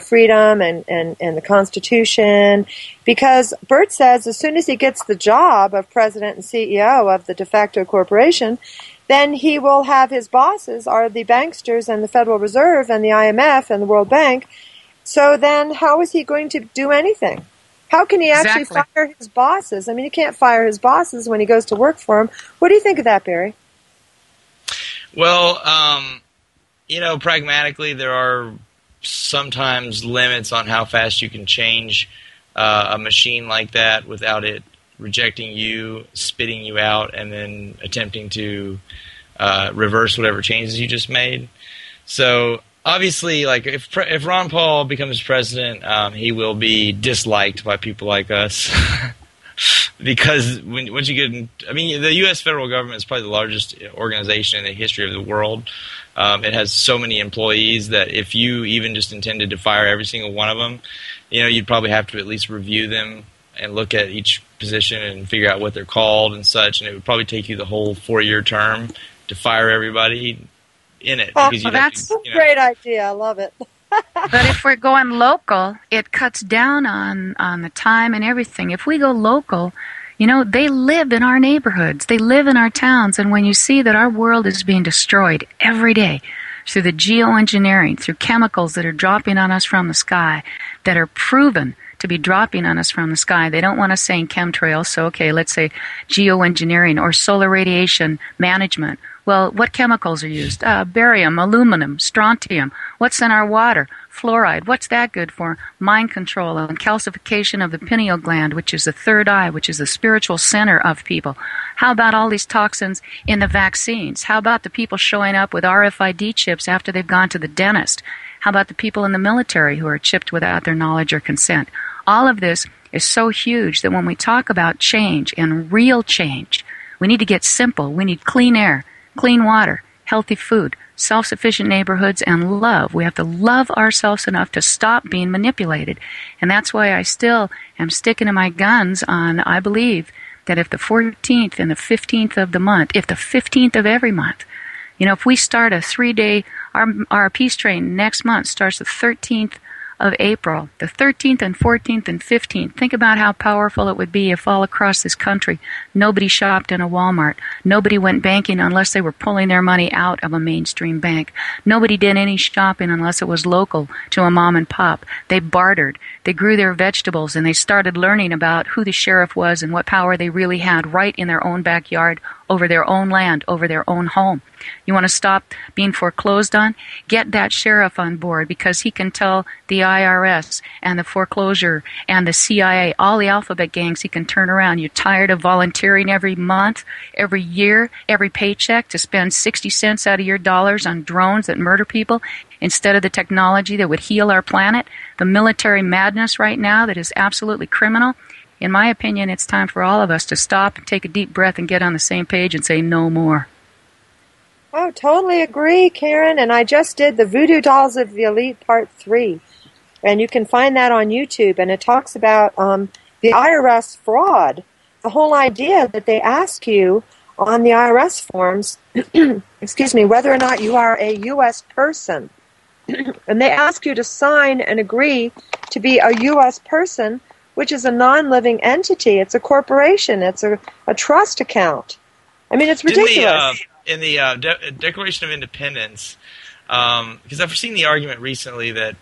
freedom and the Constitution. Because Burt says as soon as he gets the job of president and CEO of the de facto corporation, then he will have his bosses are the banksters and the Federal Reserve and the IMF and the World Bank. So then how is he going to do anything? How can he actually fire his bosses? I mean, he can't fire his bosses when he goes to work for them. What do you think of that, Barry? Well, pragmatically, there are sometimes limits on how fast you can change a machine like that without it rejecting you, spitting you out, and then attempting to reverse whatever changes you just made. So obviously, like if Ron Paul becomes president, he will be disliked by people like us because once you get the U.S. federal government is probably the largest organization in the history of the world. It has so many employees that if you even just intended to fire every single one of them, you'd probably have to at least review them and look at each position and figure out what they're called and such. And it would probably take you the whole 4-year term to fire everybody in it. Because that's a great idea. I love it. But if we're going local, it cuts down on the time and everything. If we go local, they live in our neighborhoods. They live in our towns. And when you see that our world is being destroyed every day through the geoengineering, through chemicals that are dropping on us from the sky, that are proven to be dropping on us from the sky. They don't want us saying chemtrails, so okay, let's say geoengineering or solar radiation management. Well, what chemicals are used? Barium, aluminum, strontium. What's in our water? Fluoride. What's that good for? Mind control and calcification of the pineal gland, which is the third eye, which is the spiritual center of people. How about all these toxins in the vaccines? How about the people showing up with RFID chips after they've gone to the dentist? How about the people in the military who are chipped without their knowledge or consent? All of this is so huge that when we talk about change and real change, we need to get simple. We need clean air, clean water, healthy food, self-sufficient neighborhoods, and love. We have to love ourselves enough to stop being manipulated. And that's why I still am sticking to my guns on, I believe, that if the 14th and the 15th of the month, if the 15th of every month, if we start a 3-day, our peace train next month starts the 13th of April, the 13th and 14th and 15th. Think about how powerful it would be if all across this country nobody shopped in a Walmart. Nobody went banking unless they were pulling their money out of a mainstream bank. Nobody did any shopping unless it was local to a mom and pop. They bartered. They grew their vegetables, and they started learning about who the sheriff was and what power they really had right in their own backyard, over their own land, over their own home. You want to stop being foreclosed on? Get that sheriff on board, because he can tell the IRS and the foreclosure and the CIA, all the alphabet gangs, he can turn around. You're tired of volunteering every month, every year, every paycheck to spend 60 cents out of your dollars on drones that murder people instead of the technology that would heal our planet? The military madness right now that is absolutely criminal. In my opinion, it's time for all of us to stop and take a deep breath and get on the same page and say no more. Oh, totally agree, Karen. And I just did the Voodoo Dolls of the Elite Part 3. And you can find that on YouTube. And it talks about the IRS fraud. The whole idea that they ask you on the IRS forms, excuse me, whether or not you are a U.S. person. And they ask you to sign and agree to be a U.S. person, which is a non-living entity. It's a corporation. It's a trust account. I mean, it's ridiculous. In the Declaration of Independence, because I've seen the argument recently that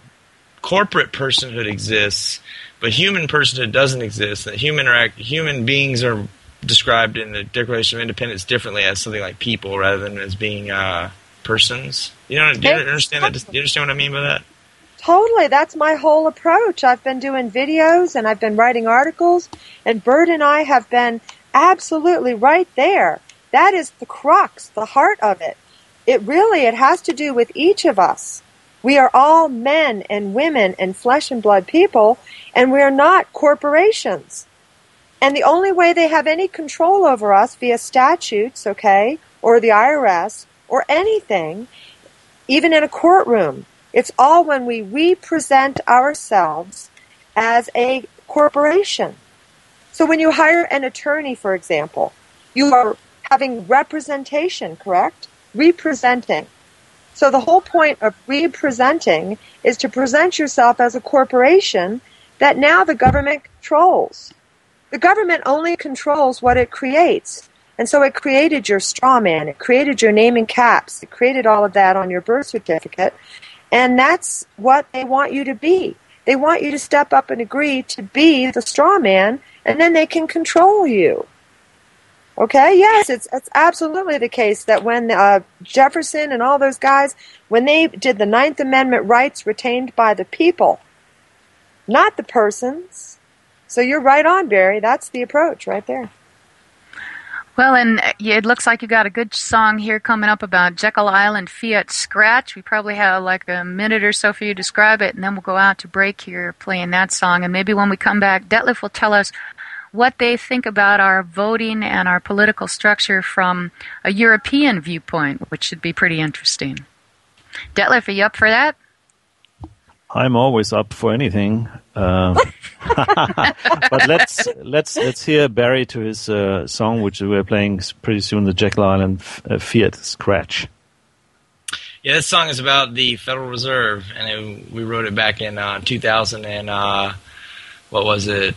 corporate personhood exists, but human personhood doesn't exist, that human beings are described in the Declaration of Independence differently as something like people rather than as being persons. Do you understand that? Do you understand what I mean by that? Totally. That's my whole approach. I've been doing videos and I've been writing articles, and Burt and I have been absolutely right there. That is the crux, the heart of it. It has to do with each of us. We are all men and women and flesh and blood people, and we are not corporations. And the only way they have any control over us via statutes, okay, or the IRS, or anything, even in a courtroom, it's all when we represent ourselves as a corporation. So when you hire an attorney, for example, you are having representation, correct? Representing. So the whole point of representing is to present yourself as a corporation that now the government controls. The government only controls what it creates. And so it created your straw man. It created your name in caps. It created all of that on your birth certificate. And that's what they want you to be. They want you to step up and agree to be the straw man, and then they can control you. Okay, yes, it's absolutely the case that when Jefferson and all those guys, when they did the Ninth Amendment rights retained by the people, not the persons. So you're right on, Barry. That's the approach right there. Well, and it looks like you got a good song here coming up about Jekyll Island Fiat Scratch. We probably have like a minute or so for you to describe it, and then we'll go out to break here playing that song. And maybe when we come back, Detlev will tell us what they think about our voting and our political structure from a European viewpoint, which should be pretty interesting. Detlev, are you up for that? I'm always up for anything. But let's hear Barry to his song, which we're playing pretty soon, the Jekyll Island Fiat Scratch. Yeah, this song is about the Federal Reserve, and we wrote it back in 2000 and what was it?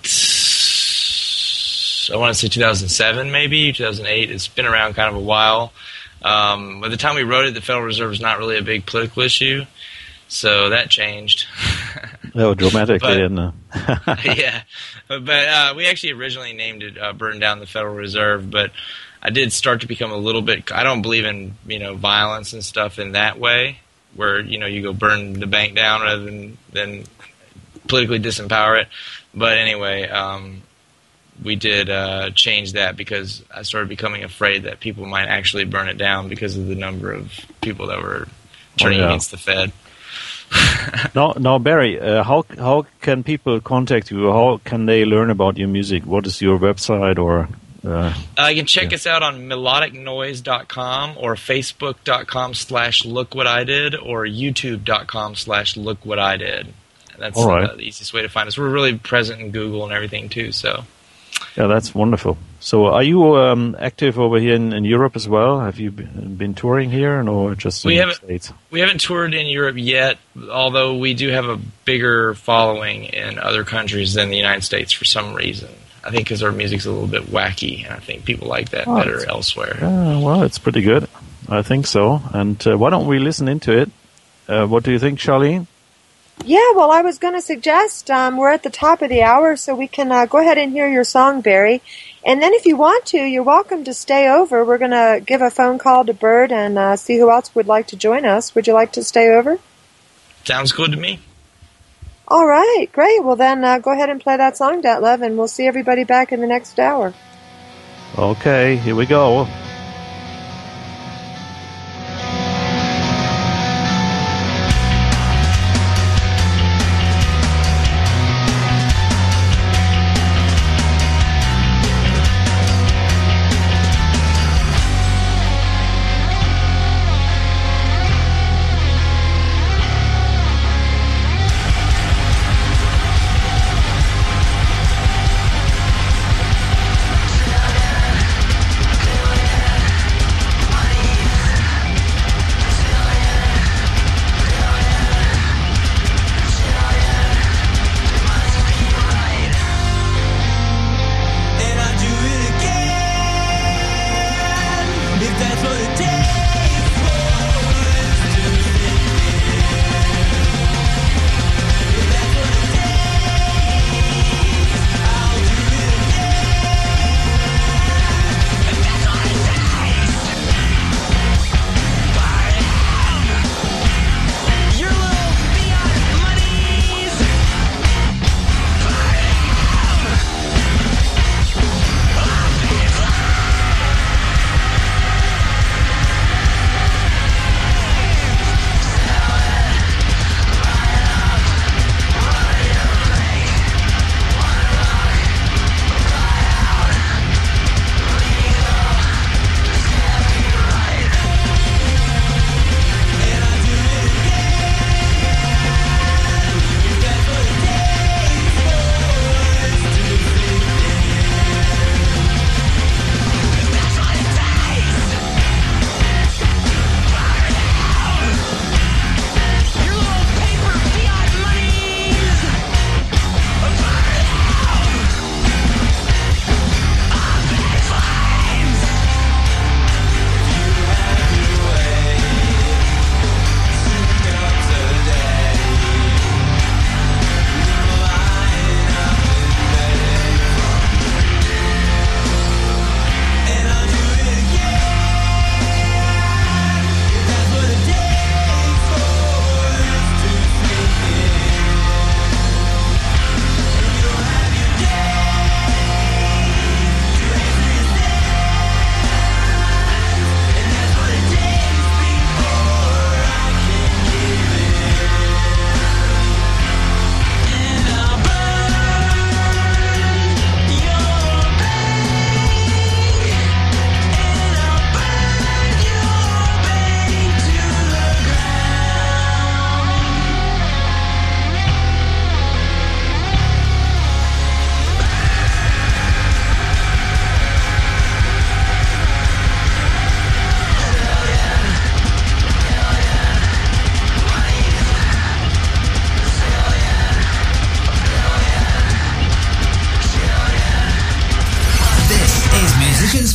I want to say 2007, maybe 2008. It's been around kind of a while. By the time we wrote it, the Federal Reserve was not really a big political issue, so that changed. Oh, dramatically, yeah, but we actually originally named it "Burn Down the Federal Reserve," but I did start to become a little bit. I don't believe in violence and stuff in that way, where you go burn the bank down rather than politically disempower it. But anyway. We did change that because I started becoming afraid that people might actually burn it down because of the number of people that were turning against the Fed. Now, Barry, how can people contact you? How can they learn about your music? What is your website or? You can check us out on melodicnoise.com or facebook.com/lookwhatidid or youtube.com/lookwhatidid. That's the easiest way to find us. We're really present in Google and everything too. So. Yeah, that's wonderful. So are you active over here in Europe as well? Have you been touring here or just in the States? We haven't toured in Europe yet, although we do have a bigger following in other countries than the United States for some reason. I think because our music's a little bit wacky, and I think people like that better elsewhere. Well, it's pretty good. I think so. And why don't we listen into it? What do you think, Sharlene? Yeah, well, I was going to suggest we're at the top of the hour, so we can go ahead and hear your song, Barry. And then if you want to, you're welcome to stay over. We're going to give a phone call to Burt and see who else would like to join us. Would you like to stay over? Sounds good to me. All right, great. Well, then go ahead and play that song, Detlev, and we'll see everybody back in the next hour. Okay, here we go.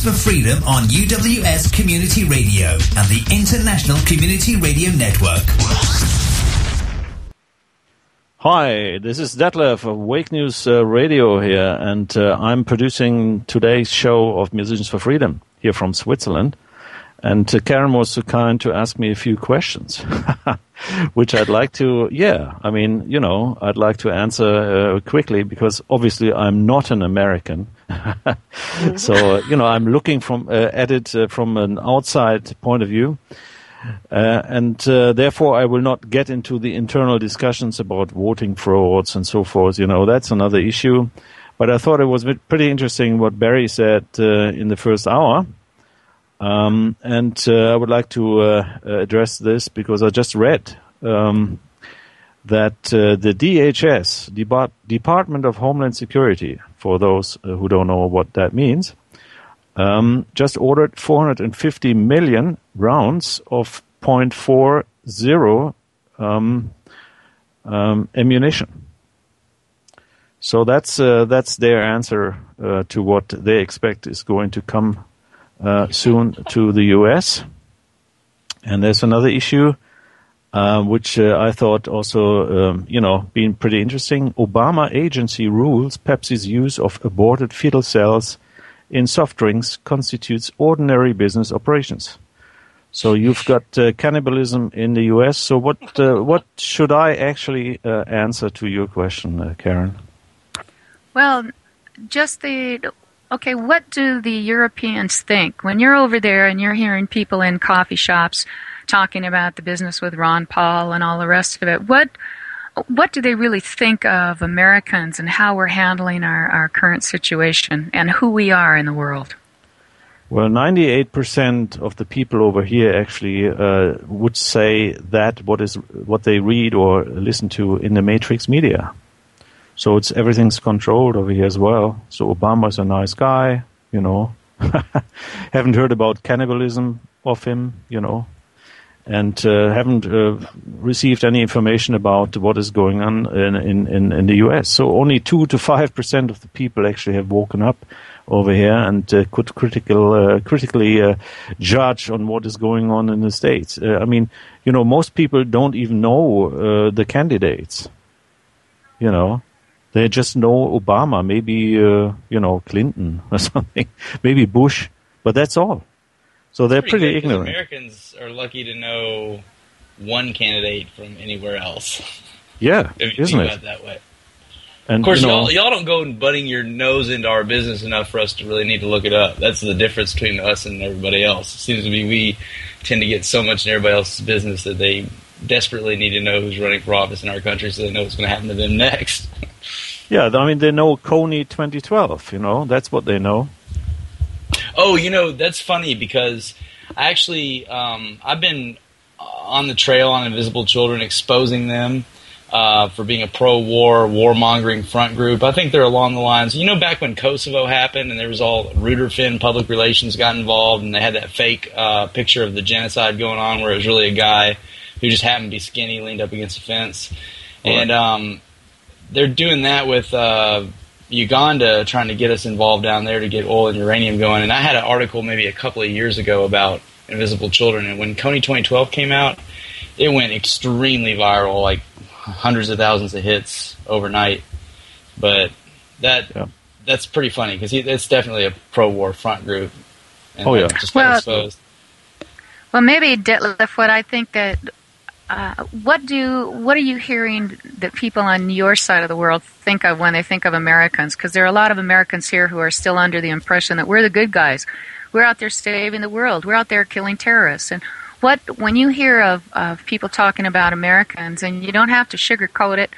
for Freedom on UWS Community Radio and the International Community Radio Network. Hi, this is Detlev of Wake News Radio here, and I'm producing today's show of Musicians for Freedom here from Switzerland. And Karen was so kind to ask me a few questions, which I'd like to, I'd like to answer quickly, because obviously I'm not an American. So, I'm looking at it from an outside point of view. And therefore I will not get into the internal discussions about voting frauds and so forth. That's another issue. But I thought it was pretty interesting what Barry said in the first hour. And I would like to address this because I just read that the DHS, Department of Homeland Security, for those who don't know what that means, just ordered 450 million rounds of .40 ammunition. So that's their answer to what they expect is going to come soon to the U.S. And there's another issue which I thought also, being pretty interesting. Obama agency rules Pepsi's use of aborted fetal cells in soft drinks constitutes ordinary business operations. So you've got cannibalism in the U.S. So what should I actually answer to your question, Karen? Well, what do the Europeans think? When you're over there and you're hearing people in coffee shops talking about the business with Ron Paul and all the rest of it, what do they really think of Americans and how we're handling our current situation and who we are in the world? Well, 98% of the people over here actually would say that what they read or listen to in the matrix media. So everything's controlled over here as well. So Obama's a nice guy, Haven't heard about cannibalism of him, and haven't received any information about what is going on in the U.S. So only 2 to 5% of the people actually have woken up over here and could critically judge on what is going on in the States. Most people don't even know the candidates, They just know Obama, maybe, Clinton or something, maybe Bush, but that's all. So they're pretty ignorant. Americans are lucky to know one candidate from anywhere else. Yeah, if you isn't think it? about it that way. And, of course, y'all don't go and butting your nose into our business enough for us to really need to look it up. That's the difference between us and everybody else. It seems to me we tend to get so much in everybody else's business that they desperately need to know who's running for office in our country so they know what's going to happen to them next. Yeah, they know Coney 2012, that's what they know. Oh, that's funny because I actually, I've been on the trail on Invisible Children exposing them for being a pro-war, warmongering front group. I think they're along the lines, back when Kosovo happened and there was all Ruderfin public relations got involved and they had that fake picture of the genocide going on where it was really a guy who just happened to be skinny, leaned up against a fence. Right. And they're doing that with Uganda, trying to get us involved down there to get oil and uranium going. And I had an article maybe a couple of years ago about Invisible Children, and when Coney 2012 came out, it went extremely viral, like hundreds of thousands of hits overnight. But that's pretty funny because it's definitely a pro-war front group. And just got exposed. Well, maybe, Detlev, what I think that what are you hearing that people on your side of the world think of when they think of Americans? Because there are a lot of Americans here who are still under the impression that we're the good guys. We're out there saving the world. We're out there killing terrorists. And when you hear of people talking about Americans, and you don't have to sugarcoat it,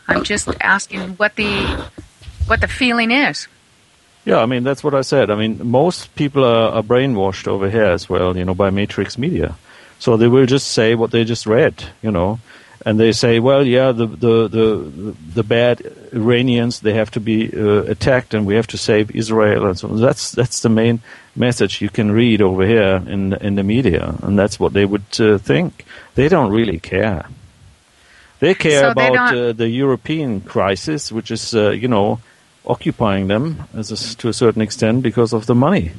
I'm just asking what the feeling is. Yeah, that's what I said. Most people are brainwashed over here as well, by matrix media. So they will just say what they just read, and they say, well, yeah, the bad Iranians, they have to be attacked, and we have to save Israel, and so on. That's the main message you can read over here in the media, and that's what they would think. They don't really care. They care about the European crisis, which is occupying them to a certain extent because of the money.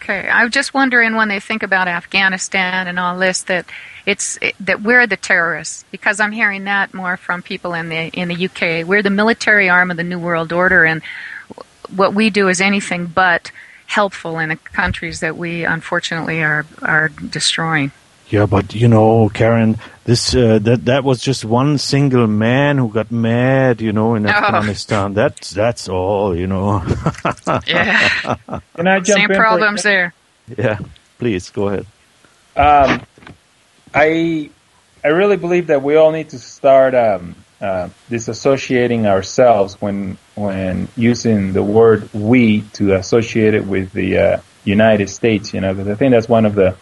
Okay, I was just wondering when they think about Afghanistan and all this that that we're the terrorists, because I'm hearing that more from people in the UK. We're the military arm of the New World Order, and what we do is anything but helpful in the countries that we unfortunately are destroying. Yeah, but Karen, this that was just one single man who got mad, in Afghanistan. That's all, Yeah. Can I jump Same in? problems there. Yeah, please go ahead. I really believe that we all need to start disassociating ourselves when using the word "we" to associate it with the United States. Because I think that's one of the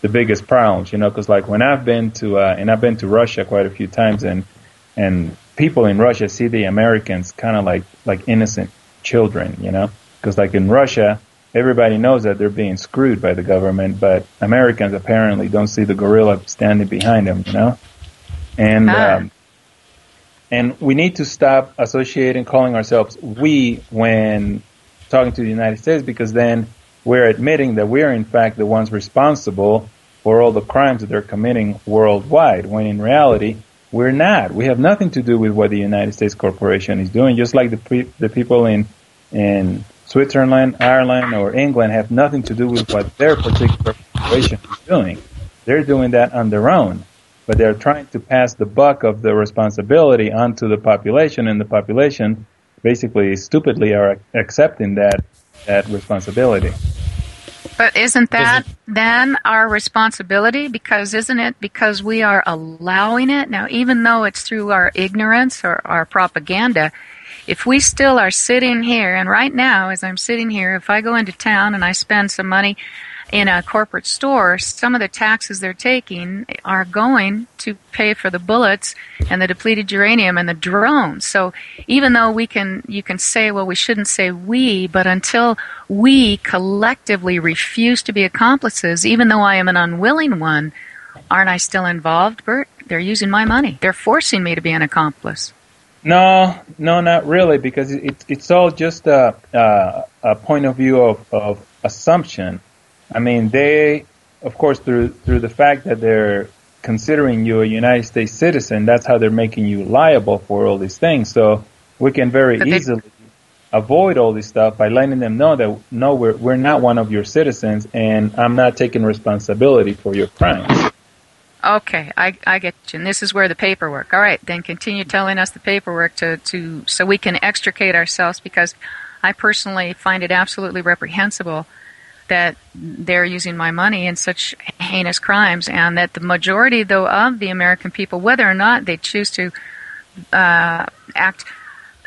biggest problems. Because like when I've been to and I've been to Russia quite a few times, and people in Russia see the Americans kind of like innocent children. Because like in Russia, everybody knows that they're being screwed by the government, but Americans apparently don't see the gorilla standing behind them, And we need to stop associating, calling ourselves we when talking to the United States, because then we're admitting that we're in fact the ones responsible for all the crimes that they're committing worldwide, when in reality, we're not. We have nothing to do with what the United States corporation is doing, just like the people in Switzerland, Ireland, or England have nothing to do with what their particular corporation is doing. They're doing that on their own, but they're trying to pass the buck of the responsibility onto the population, and the population basically stupidly are accepting that responsibility. But isn't that then our responsibility? Isn't it because we are allowing it? Now, even though it's through our ignorance or our propaganda, if we still are sitting here, and right now, as I'm sitting here, if I go into town and I spend some money in a corporate store, some of the taxes they're taking are going to pay for the bullets and the depleted uranium and the drones. So even though you can say, well, we shouldn't say we, but until we collectively refuse to be accomplices, even though I am an unwilling one, aren't I still involved, Burt? They're using my money. They're forcing me to be an accomplice. No, not really, because it's all just a point of view of assumption. I mean, they, of course, through the fact that they're considering you a United States citizen, that's how they're making you liable for all these things. So we can very easily avoid all this stuff by letting them know that, no, we're not one of your citizens, and I'm not taking responsibility for your crimes. Okay, I get you. And this is where the paperwork. All right, then continue telling us the paperwork so we can extricate ourselves, because I personally find it absolutely reprehensible that they're using my money in such heinous crimes, and that the majority, though, of the American people, whether or not they choose to act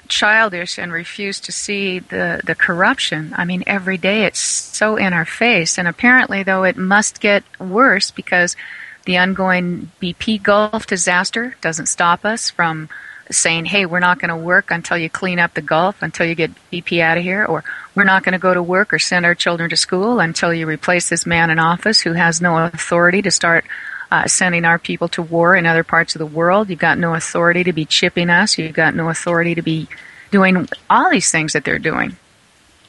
childish and refuse to see the corruption, I mean, every day it's so in our face. And apparently, though, it must get worse, because the ongoing BP Gulf disaster doesn't stop us from saying, hey, we're not going to work until you clean up the Gulf, until you get BP out of here, or we're not going to go to work or send our children to school until you replace this man in office who has no authority to start sending our people to war in other parts of the world. You've got no authority to be chipping us. You've got no authority to be doing all these things that they're doing.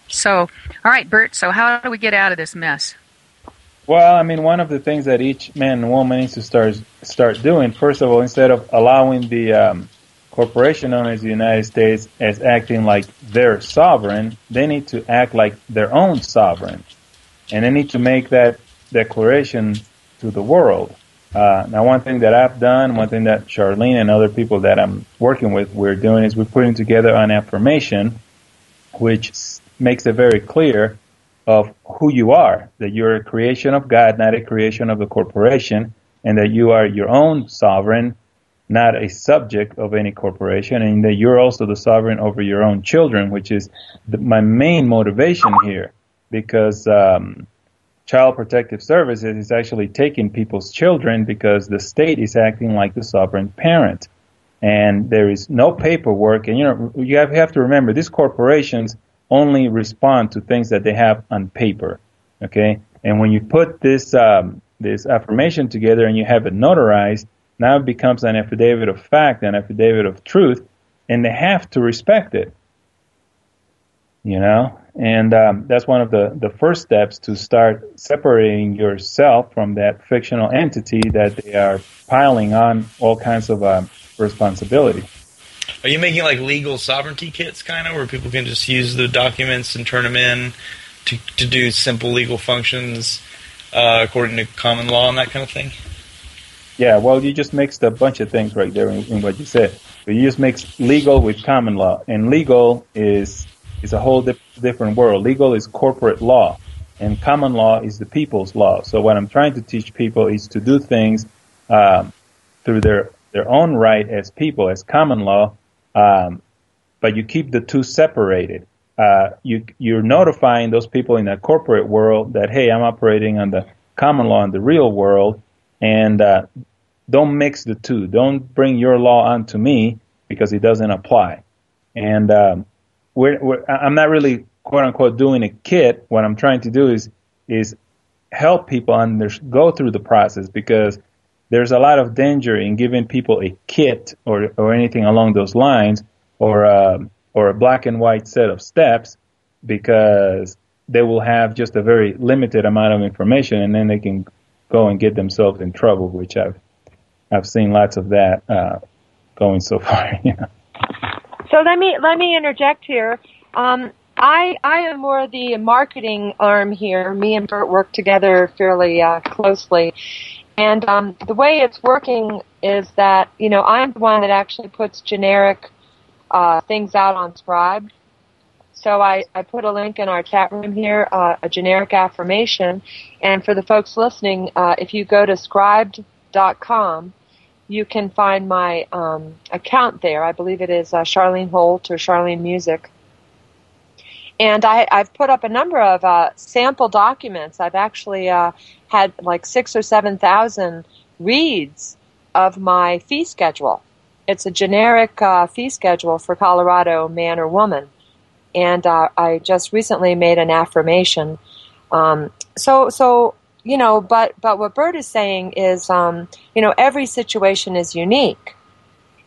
So, all right, Burt, so how do we get out of this mess? Well, I mean, one of the things that each man and woman needs to start doing, first of all, instead of allowing the corporation known as the United States as acting like their sovereign, they need to act like their own sovereign. And they need to make that declaration to the world. Now, one thing that I've done, one thing that Sharlene and other people that I'm working with, we're doing is we're putting together an affirmation which makes it very clear of who you are, that you're a creation of God, not a creation of the corporation, and that you are your own sovereign, not a subject of any corporation, and that you're also the sovereign over your own children, which is my main motivation here, because Child Protective Services is actually taking people's children because the state is acting like the sovereign parent. And there is no paperwork, and you have to remember, these corporations only respond to things that they have on paper, okay? And when you put this affirmation together and you have it notarized, now it becomes an affidavit of fact, an affidavit of truth, and they have to respect it, And that's one of the first steps to start separating yourself from that fictional entity that they are piling on all kinds of responsibility. Are you making like legal sovereignty kits, kind of, where people can just use the documents and turn them in to do simple legal functions according to common law and that kind of thing? Yeah, well, you just mixed a bunch of things right there in what you said. But you just mix legal with common law, and legal is a whole different world. Legal is corporate law. and common law is the people's law. So what I'm trying to teach people is to do things through their own right as people, as common law, but you keep the two separated. You're notifying those people in the corporate world that, hey, I'm operating on the common law in the real world, and don't mix the two. Don't bring your law onto me because it doesn't apply. And I'm not really, quote unquote, doing a kit. What I'm trying to do is help people go through the process, because there's a lot of danger in giving people a kit or anything along those lines, or a black and white set of steps, because they will have just a very limited amount of information, and then they can go and get themselves in trouble, which I've seen lots of that going so far. You know. So let me interject here. I am more the marketing arm here. Me and Burt work together fairly closely. And the way it's working is that, I'm the one that actually puts generic things out on Scribe. So I put a link in our chat room here, a generic affirmation. And for the folks listening, if you go to scribed.com, you can find my account there. I believe it is Sharlene Holt or Sharlene Musik. And I've put up a number of sample documents. I've actually had like 6,000 or 7,000 reads of my fee schedule. It's a generic fee schedule for Colorado, man or woman. And I just recently made an affirmation. But what Burt is saying is, every situation is unique.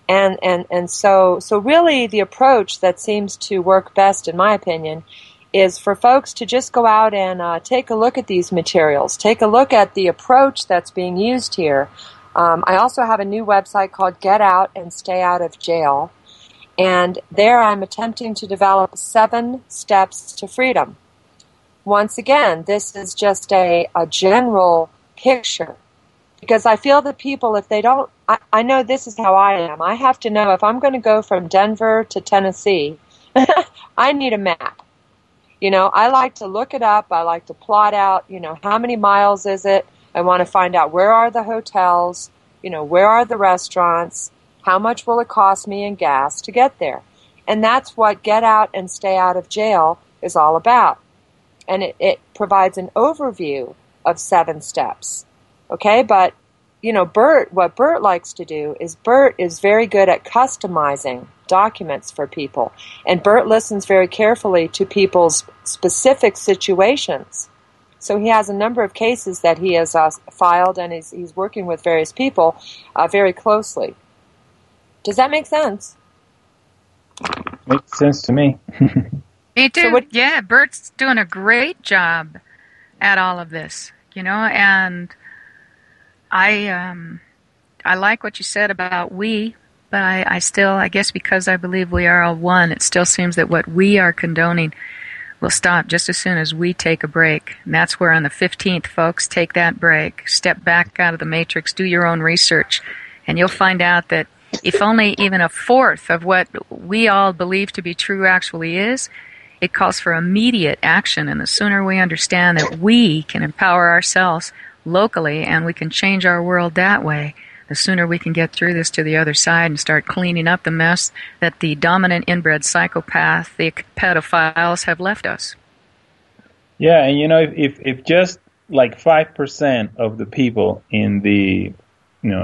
And so really the approach that seems to work best, in my opinion, is for folks to just go out and take a look at these materials, take a look at the approach that's being used here. I also have a new website called Get Out and Stay Out of Jail. And there I'm attempting to develop 7 steps to freedom. Once again, this is just a general picture. Because I feel that people, if they don't, I know this is how I am. I have to know if I'm going to go from Denver to Tennessee, I need a map. I like to look it up. I like to plot out, how many miles is it? I want to find out where are the hotels, where are the restaurants, how much will it cost me in gas to get there? And that's what Get Out and Stay Out of Jail is all about. And it provides an overview of 7 steps. Okay, but, what Burt likes to do is Burt is very good at customizing documents for people. And Burt listens very carefully to people's specific situations. So he has a number of cases that he has filed, and he's working with various people very closely. Does that make sense? Makes sense to me. Me too. Yeah, Burt's doing a great job at all of this, and I like what you said about we, but I still, I guess because I believe we are all one, it still seems that what we are condoning will stop just as soon as we take a break. And that's where on the 15th, folks, take that break, step back out of the matrix, do your own research, and you'll find out that if only even a fourth of what we all believe to be true actually is, it calls for immediate action. And the sooner we understand that we can empower ourselves locally and we can change our world that way, the sooner we can get through this to the other side and start cleaning up the mess that the dominant inbred psychopath, the pedophiles, have left us. Yeah, and if just like 5% of the people in the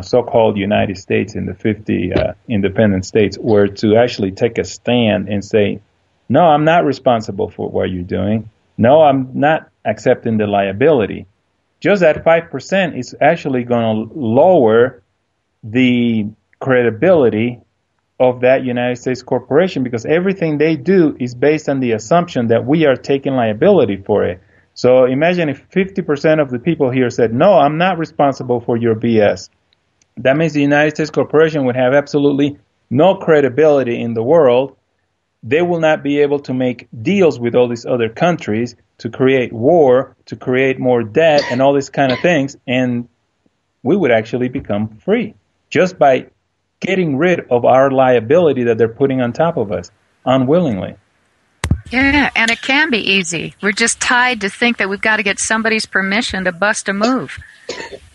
so-called United States, in the 50 independent states, were to actually take a stand and say, no, I'm not responsible for what you're doing. No, I'm not accepting the liability. Just that 5% is actually going to lower the credibility of that United States corporation, because everything they do is based on the assumption that we are taking liability for it. So imagine if 50% of the people here said, no, I'm not responsible for your BS. That means the United States corporation would have absolutely no credibility in the world. They will not be able to make deals with all these other countries to create war, to create more debt, and all these kind of things. And we would actually become free just by getting rid of our liability that they're putting on top of us unwillingly. Yeah, and it can be easy. We're just tied to think that we've got to get somebody's permission to bust a move.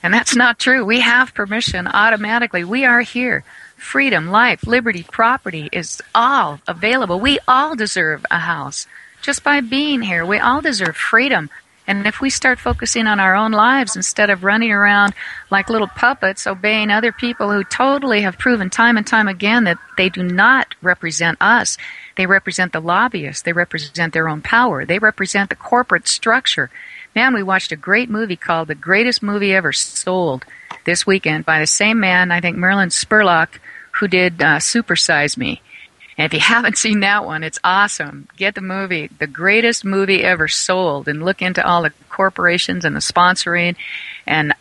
And that's not true. We have permission automatically. We are here. Freedom, life, liberty, property is all available. We all deserve a house. Just by being here, we all deserve freedom. And if we start focusing on our own lives instead of running around like little puppets obeying other people who totally have proven time and time again that they do not represent us. They represent the lobbyists. They represent their own power. They represent the corporate structure. Man, we watched a great movie called The Greatest Movie Ever Sold this weekend by the same man, I think Merlin Spurlock, who did Super Size Me. And if you haven't seen that one, it's awesome. Get the movie, The Greatest Movie Ever Sold, and look into all the corporations and the sponsoring, and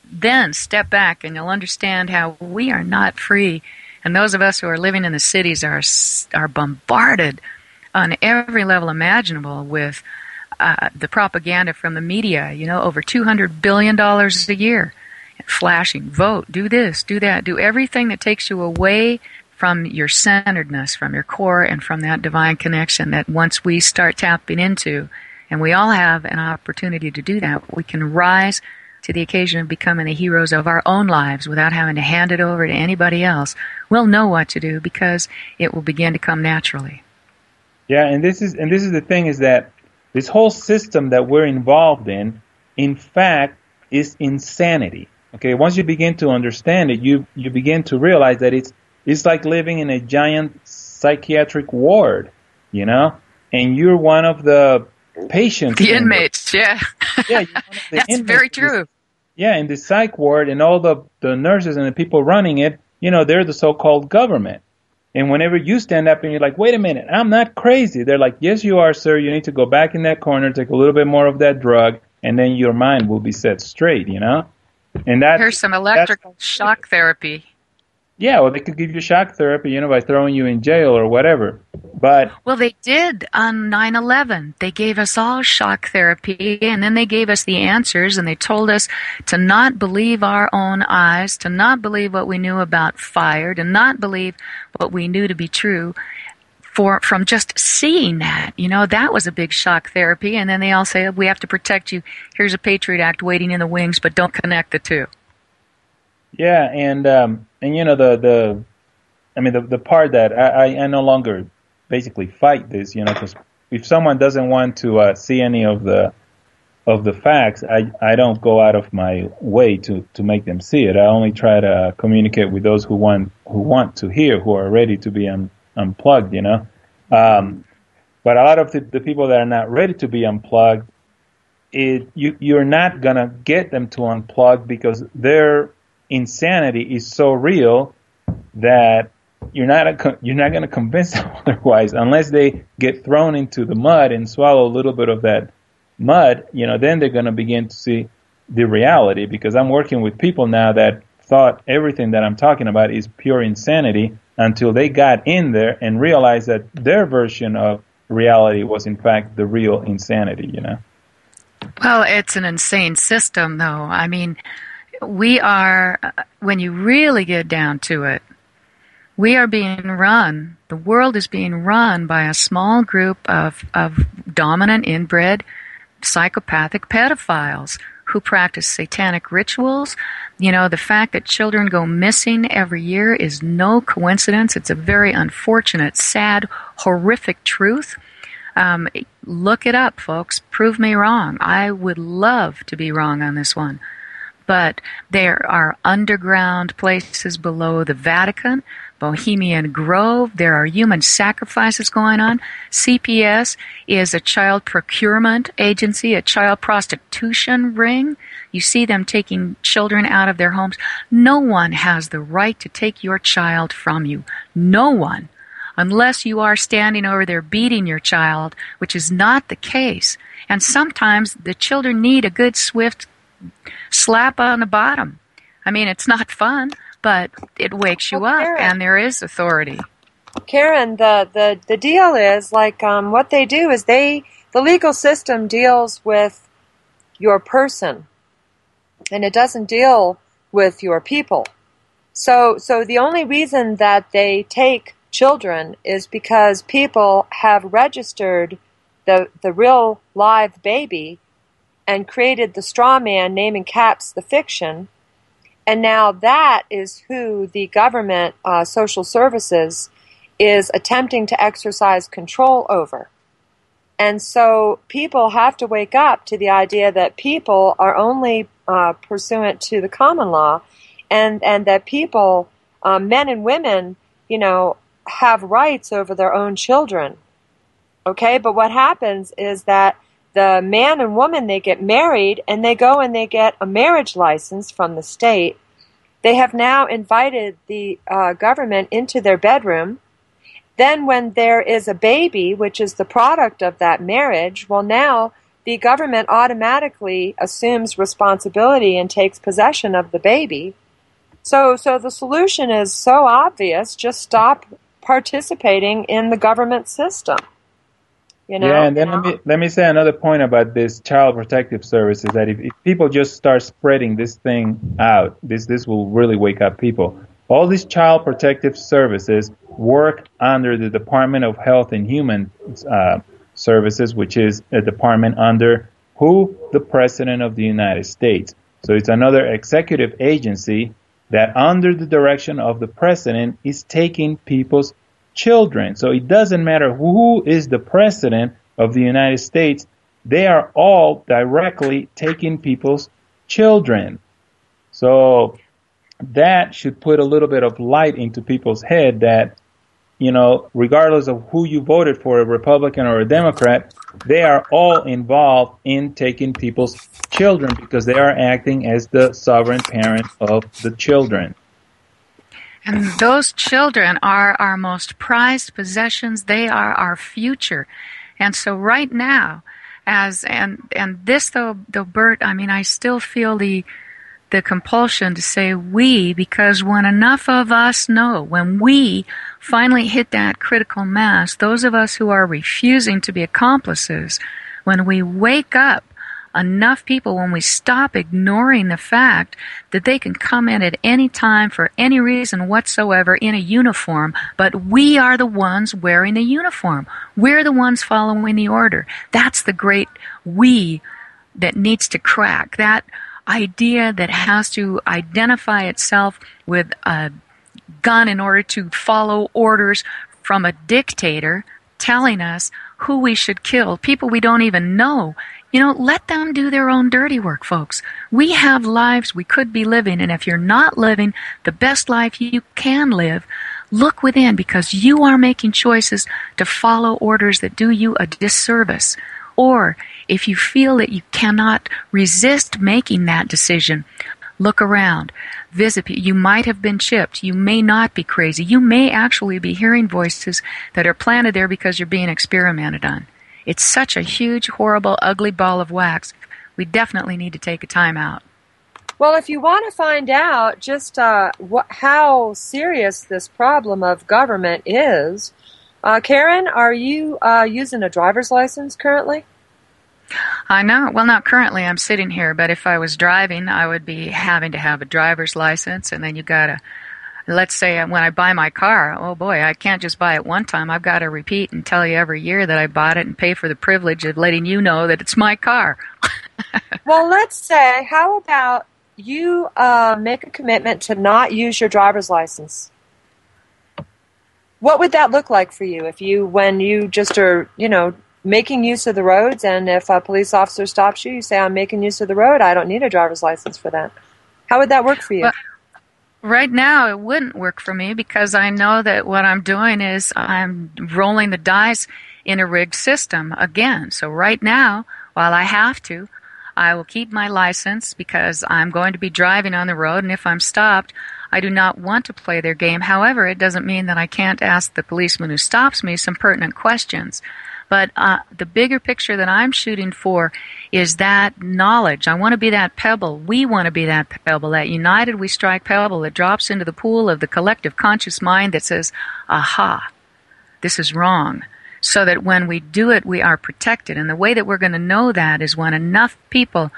then step back and you'll understand how we are not free. And those of us who are living in the cities are bombarded on every level imaginable with the propaganda from the media, over $200 billion a year. Flashing, vote, do this, do that, do everything that takes you away from your centeredness, from your core, and from that divine connection that once we start tapping into, and we all have an opportunity to do that, we can rise to the occasion of becoming the heroes of our own lives without having to hand it over to anybody else. We'll know what to do because it will begin to come naturally. Yeah, and this is the thing, is that this whole system that we're involved in fact, is insanity. Okay, once you begin to understand it, you begin to realize that it's like living in a giant psychiatric ward, and you're one of the patients. The inmates, yeah. Yeah, you're one of the That's inmates. very true. Yeah, in the psych ward, and all the nurses and the people running it, they're the so-called government. And whenever you stand up and you're like, wait a minute, I'm not crazy, they're like, yes, you are, sir. You need to go back in that corner, take a little bit more of that drug, and then your mind will be set straight, And here's some electrical shock therapy. Yeah, well, they could give you shock therapy, by throwing you in jail or whatever. Well, they did on 9/11. They gave us all shock therapy, and then they gave us the answers, and they told us to not believe our own eyes, to not believe what we knew about fire, to not believe what we knew to be true. From just seeing that, that was a big shock therapy. And then they all say, we have to protect you. Here's a Patriot Act waiting in the wings, but don't connect the two. Yeah, and the part that I no longer basically fight this, because if someone doesn't want to see any of the facts, I don't go out of my way to make them see it. I only try to communicate with those who want to hear, who are ready to be unplugged, but a lot of the people that are not ready to be unplugged, you're not gonna get them to unplug because their insanity is so real that you're not going to convince them otherwise, unless they get thrown into the mud and swallow a little bit of that mud. Then they're going to begin to see the reality. Because I'm working with people now that thought everything that I'm talking about is pure insanity until they got in there and realized that their version of reality was in fact the real insanity. Well, it's an insane system, though. I mean, we are, when you really get down to it, we are being run, the world is being run by a small group of dominant, inbred, psychopathic pedophiles who practice satanic rituals. The fact that children go missing every year is no coincidence. It's a very unfortunate, sad, horrific truth. Look it up, folks. Prove me wrong. I would love to be wrong on this one. But there are underground places below the Vatican, Bohemian Grove. There are human sacrifices going on. CPS is a child procurement agency, a child prostitution ring. You see them taking children out of their homes. No one has the right to take your child from you. No one. Unless you are standing over there beating your child, which is not the case. And sometimes the children need a good, swift slap on the bottom. I mean, it's not fun, but it wakes you up, Karen, and there is authority. Karen, the deal is, what they do is the legal system deals with your person, and it doesn't deal with your people. So the only reason that they take children is because people have registered the real live baby and created the straw man naming caps the fiction. And now that is who the government social services is attempting to exercise control over. And so people have to wake up to the idea that people are only pursuant to the common law, and that people, men and women, have rights over their own children. Okay, but what happens is that the man and woman, they get married and they go and they get a marriage license from the state. They have now invited the government into their bedroom. Then when there is a baby, which is the product of that marriage, well, now the government automatically assumes responsibility and takes possession of the baby. So the solution is so obvious, just stop participating in the government system. Yeah, and then let me say another point about this Child Protective Services, that if people just start spreading this thing out, this will really wake up people. All these Child Protective Services work under the Department of Health and Human Services, which is a department under who? The President of the United States. So it's another executive agency that under the direction of the President is taking people's children. So it doesn't matter who is the President of the United States, they are all directly taking people's children. So that should put a little bit of light into people's head that, regardless of who you voted for, a Republican or a Democrat, they are all involved in taking people's children because they are acting as the sovereign parent of the children. And those children are our most prized possessions. They are our future. And so right now, and this though Burt, I still feel the compulsion to say we, because when enough of us know, when we finally hit that critical mass, those of us who are refusing to be accomplices, when we wake up, enough people, when we stop ignoring the fact that they can come in at any time for any reason whatsoever in a uniform, but we are the ones wearing the uniform. We're the ones following the order. That's the great we that needs to crack. That idea that has to identify itself with a gun in order to follow orders from a dictator telling us who we should kill, people we don't even know. Let them do their own dirty work, folks. We have lives we could be living, and if you're not living the best life you can live, look within, because you are making choices to follow orders that do you a disservice. Or if you feel that you cannot resist making that decision, look around. Visit. You might have been chipped. You may not be crazy. You may actually be hearing voices that are planted there because you're being experimented on. It's such a huge, horrible, ugly ball of wax. We definitely need to take a time out. Well, if you want to find out just how serious this problem of government is, Karen, are you using a driver's license currently? I know. Well, not currently. I'm sitting here, but if I was driving, I would be having to have a driver's license, and then you got to, let's say when I buy my car, oh boy, I can't just buy it one time. I've got to repeat and tell you every year that I bought it and pay for the privilege of letting you know that it's my car. Well, let's say, how about you make a commitment to not use your driver's license? What would that look like for you when you just are, making use of the roads, and if a police officer stops you, you say, I'm making use of the road, I don't need a driver's license for that. How would that work for you? Well, right now, it wouldn't work for me because I know that what I'm doing is I'm rolling the dice in a rigged system again. So right now, while I have to, I will keep my license because I'm going to be driving on the road, and if I'm stopped, I do not want to play their game. However, it doesn't mean that I can't ask the policeman who stops me some pertinent questions. But the bigger picture that I'm shooting for is that knowledge. I want to be that pebble. We want to be that pebble, that united we strike pebble that drops into the pool of the collective conscious mind that says, aha, this is wrong. So that when we do it, we are protected. And the way that we're going to know that is when enough people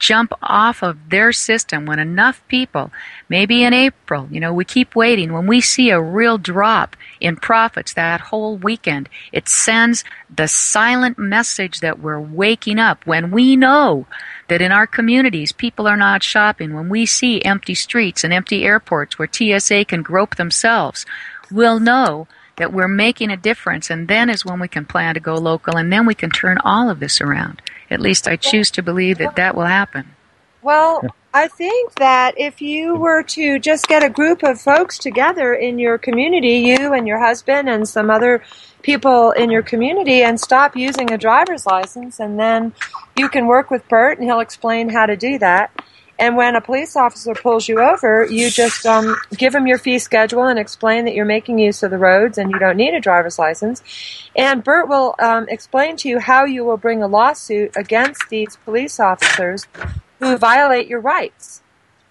jump off of their system, when enough people, maybe in April, we keep waiting, when we see a real drop in profits that whole weekend, it sends the silent message that we're waking up. When we know that in our communities people are not shopping, when we see empty streets and empty airports where TSA can grope themselves, we'll know that we're making a difference, and then is when we can plan to go local, and then we can turn all of this around. At least I choose to believe that will happen. Well, I think that if you were to just get a group of folks together in your community, you and your husband and some other people in your community, and stop using a driver's license, and then you can work with Burt and he'll explain how to do that. And when a police officer pulls you over, you just give him your fee schedule and explain that you're making use of the roads and you don't need a driver's license. And Burt will explain to you how you will bring a lawsuit against these police officers who violate your rights.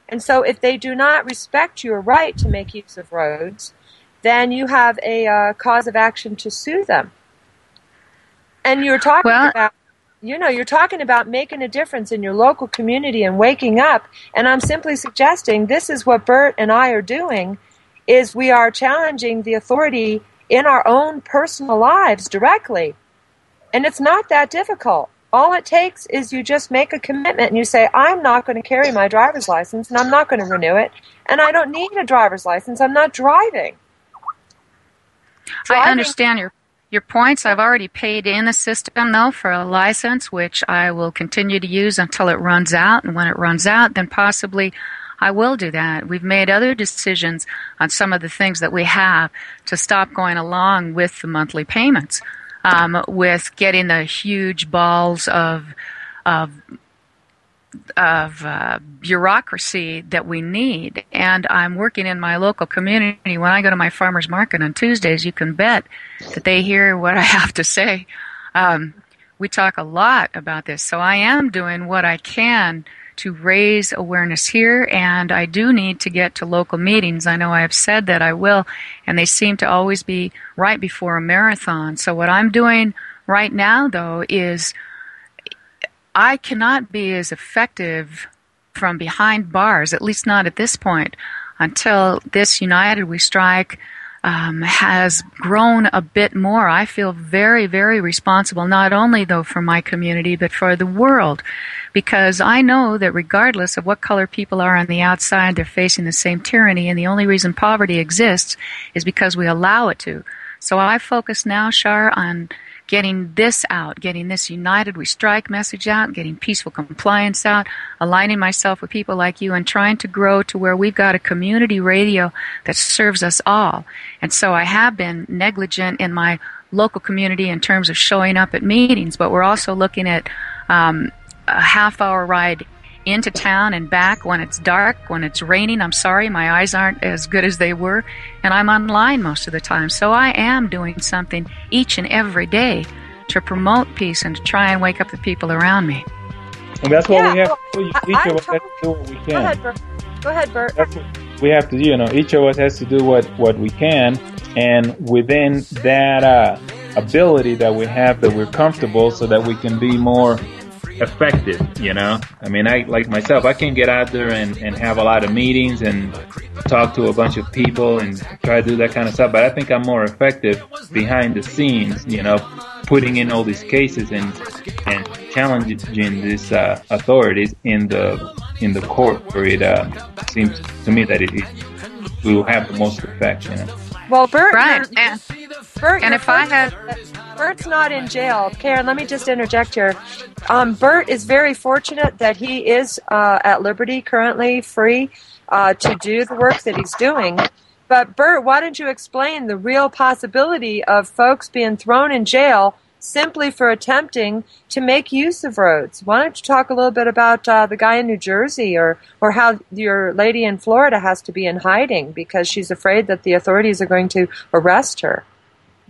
And so if they do not respect your right to make use of roads, then you have a cause of action to sue them. And you're talking about... you're talking about making a difference in your local community and waking up, and I'm simply suggesting this is what Burt and I are doing, is we are challenging the authority in our own personal lives directly. And it's not that difficult. All it takes is you just make a commitment and you say, I'm not going to carry my driver's license and I'm not going to renew it, and I don't need a driver's license. I'm not driving. I understand your points. I've already paid in the system, though, for a license, which I will continue to use until it runs out. And when it runs out, then possibly I will do that. We've made other decisions on some of the things that we have to stop going along with the monthly payments, with getting the huge balls of bureaucracy that we need. And I'm working in my local community. When I go to my farmer's market on Tuesdays, you can bet that they hear what I have to say. We talk a lot about this. So I am doing what I can to raise awareness here, and I do need to get to local meetings. I know I have said that I will, and they seem to always be right before a marathon. So what I'm doing right now, though, is I cannot be as effective from behind bars, at least not at this point, until this United We Strike has grown a bit more. I feel very, very responsible, not only, though, for my community, but for the world, because I know that regardless of what color people are on the outside, they're facing the same tyranny, and the only reason poverty exists is because we allow it to. So I focus now, Shar, on getting this out, getting this United We Strike message out, getting peaceful compliance out, aligning myself with people like you, and trying to grow to where we've got a community radio that serves us all. And so I have been negligent in my local community in terms of showing up at meetings, but we're also looking at a half-hour ride into town and back when it's dark, when it's raining. I'm sorry, my eyes aren't as good as they were, and I'm online most of the time. So I am doing something each and every day to promote peace and to try and wake up the people around me. And that's what we have to do. Each of us has to do what we can. Go ahead, Burt. That's what we have to do. Each of us has to do what we can, and within that ability that we have, that we're comfortable, so that we can be more effective. I mean, I, like myself, I can get out there and have a lot of meetings and talk to a bunch of people and try to do that kind of stuff, but I think I'm more effective behind the scenes, putting in all these cases and challenging these authorities in the court, where it seems to me that it will have the most effect. Well, Burt, right. Burt, and if I had... Burt's not in jail. Karen, let me just interject here. Burt is very fortunate that he is at liberty, currently free to do the work that he's doing. But Burt, why don't you explain the real possibility of folks being thrown in jail simply for attempting to make use of roads? Why don't you talk a little bit about the guy in New Jersey, or how your lady in Florida has to be in hiding because she's afraid that the authorities are going to arrest her?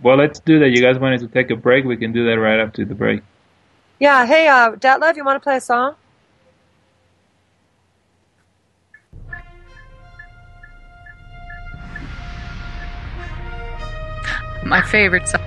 Well, let's do that. You guys wanted to take a break? We can do that right after the break. Yeah. Hey, Detlev, you want to play a song? My favorite song.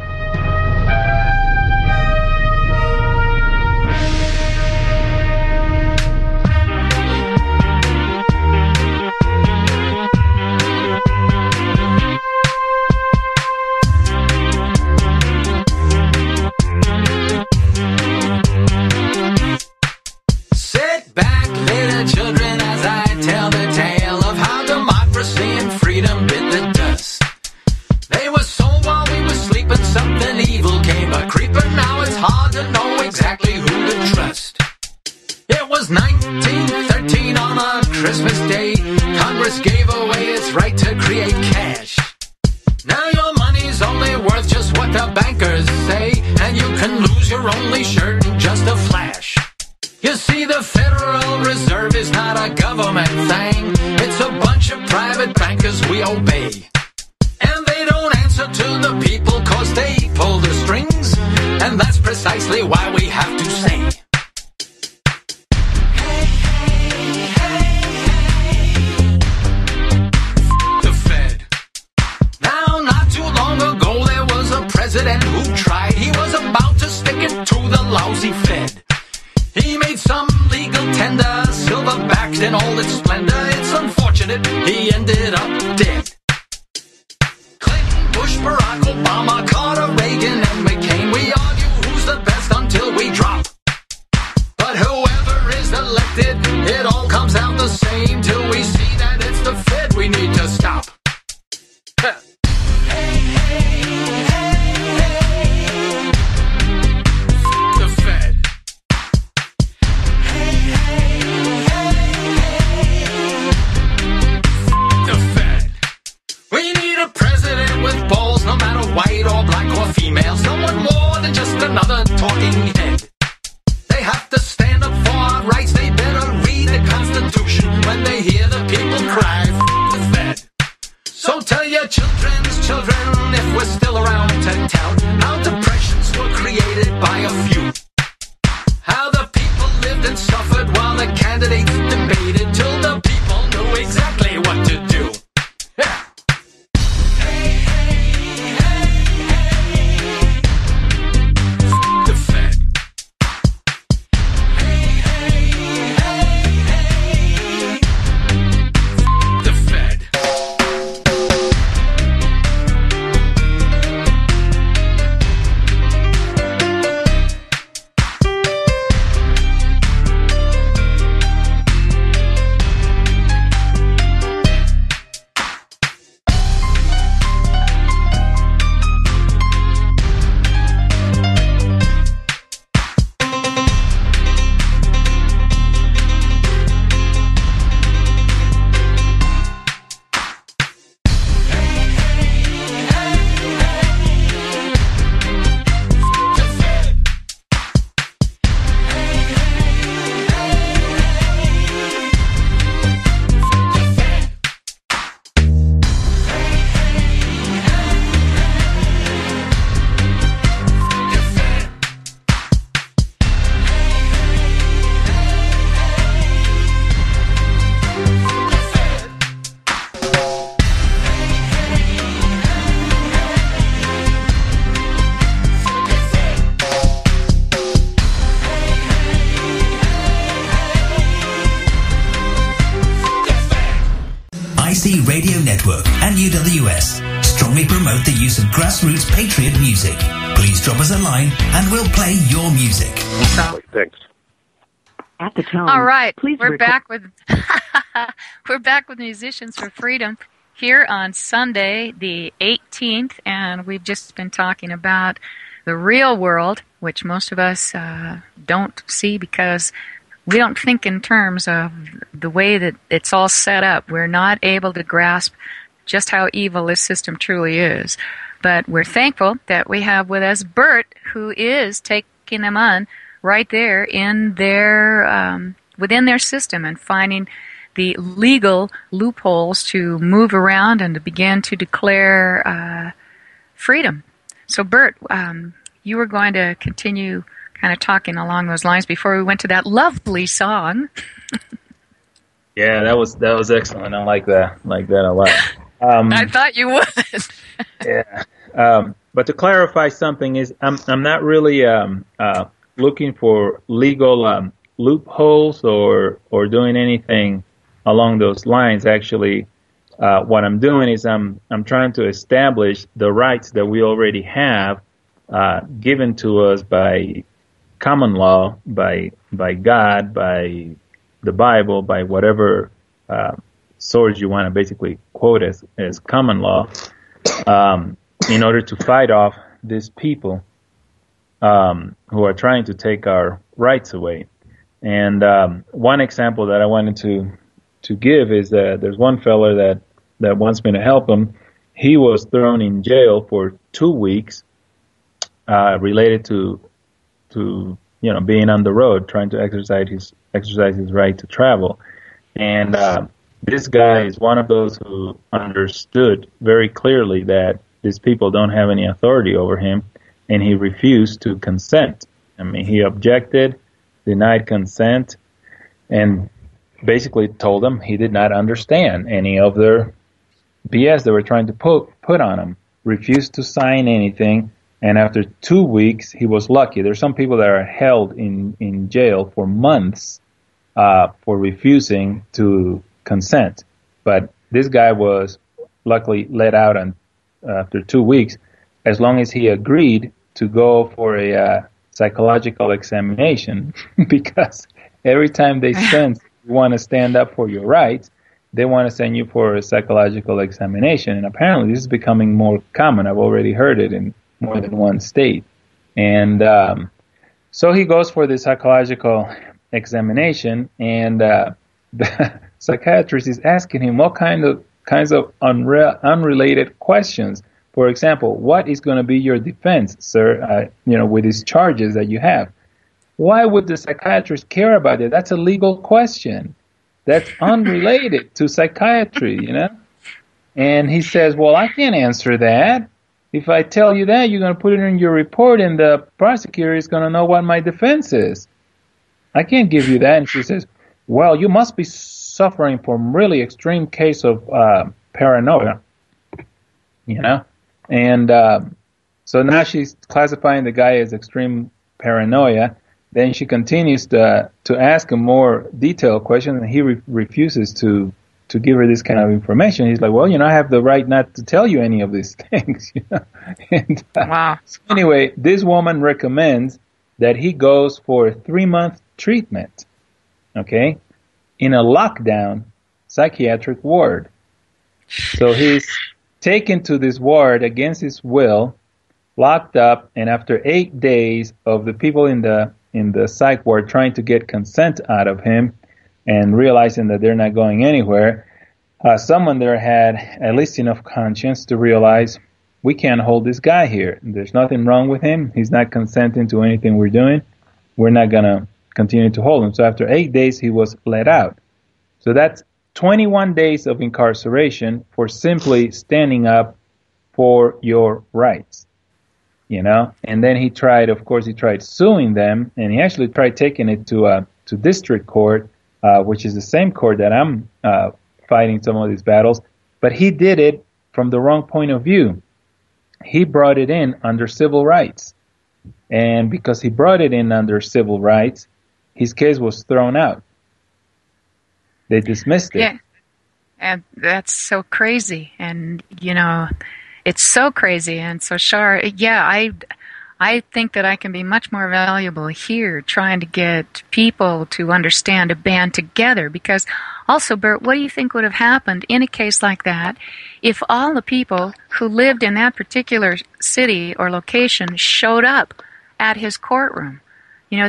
day, Congress gave away its right to create cash. Now your money's only worth just what the bankers say, and you can lose your only shirt in just a flash. You see, the Federal Reserve is not a government thing. It's a bunch of private bankers we obey. And they don't answer to the people 'cause they pull the strings. And that's precisely why we have to say, hey, hey, hey, hey, the Fed. Now, not too long ago, there was a president who tried. He was about to stick it to the lousy Fed. He made some legal tender, silver-backed in all its splendor. It's unfortunate he ended up dead. Clinton, Bush, Barack Obama, Carter, Reagan, and McCain. We argue who's the best until we drop. But whoever is elected, it all comes out the same till we see that it's the Fed we need to stop. Hey, hey, hey, hey. The Fed. Hey, hey, hey, hey. The Fed. We need a president with balls, no matter white or black or female. Someone more than just another talking head. They have to stand up for our rights. They better read the Constitution when they hear the people cry, the Fed. So tell your children's children, if we're still around to tell, how depressions were created by a few. How the people lived and suffered while the candidates debated till the people knew exactly what to do. Yeah. Hey, hey, hey, hey. The Fed. Hey, hey, hey, hey. The Fed. IC Radio Network and UWS strongly promote the use of grassroots patriot music. Please drop us a line and we'll play your music. Thanks. At the tone. All right, please we're back with we're back with Musicians for Freedom here on Sunday, the 18th, and we've just been talking about the real world, which most of us don't see because we don't think in terms of the way that it's all set up. We're not able to grasp just how evil this system truly is. But we're thankful that we have with us Burt, who is taking them on right there in their within their system and finding the legal loopholes to move around and to begin to declare freedom. So, Burt, you were going to continue kind of talking along those lines before we went to that lovely song. Yeah, that was excellent. I like that a lot. I thought you would. Yeah. But to clarify something is, I'm not really looking for legal loopholes or doing anything along those lines. Actually, what I'm doing is I'm trying to establish the rights that we already have given to us by common law, by God, by the Bible, by whatever source you want to basically quote as common law, in order to fight off these people who are trying to take our rights away. And one example that I wanted to to give is that there's one fella that wants me to help him. He was thrown in jail for 2 weeks, related to being on the road, trying to exercise his right to travel. And this guy is one of those who understood very clearly that these people don't have any authority over him, and he refused to consent. I mean, he objected, denied consent, and basically told them he did not understand any of their BS they were trying to put on him. Refused to sign anything, and after 2 weeks, he was lucky. There's some people that are held in jail for months for refusing to consent. But this guy was luckily let out after 2 weeks, as long as he agreed to go for a psychological examination, because every time they sense you want to stand up for your rights, they want to send you for a psychological examination. And apparently this is becoming more common. I've already heard it in more than one state. And so he goes for the psychological examination, and the psychiatrist is asking him what kinds of unrelated questions. For example, what is going to be your defense, sir, with these charges that you have? Why would the psychiatrist care about it? That's a legal question. That's unrelated to psychiatry, And he says, well, I can't answer that. If I tell you that, you're going to put it in your report, and the prosecutor is going to know what my defense is. I can't give you that. And she says, well, you must be suffering from really extreme case of paranoia, And so now she's classifying the guy as extreme paranoia. Then she continues to ask him more detailed questions, and he refuses to give her this kind of information. He's like, well, I have the right not to tell you any of these things. And, wow. So anyway, this woman recommends that he goes for a 3-month treatment, okay, in a lockdown psychiatric ward. So he's taken to this ward against his will, locked up, and after 8 days of the people in the psych ward trying to get consent out of him and realizing that they're not going anywhere, someone there had at least enough conscience to realize we can't hold this guy here. There's nothing wrong with him. He's not consenting to anything we're doing. We're not going to continue to hold him. So after 8 days, he was let out. So that's 21 days of incarceration for simply standing up for your rights. And then he tried suing them, and he actually tried taking it to district court, which is the same court that I'm fighting some of these battles. But he did it from the wrong point of view. He brought it in under civil rights. And because he brought it in under civil rights, his case was thrown out. They dismissed it. Yeah. And that's so crazy. And, it's so crazy. And so, I think that I can be much more valuable here trying to get people to understand, to band together. Because also, Burt, what do you think would have happened in a case like that if all the people who lived in that particular city or location showed up at his courtroom?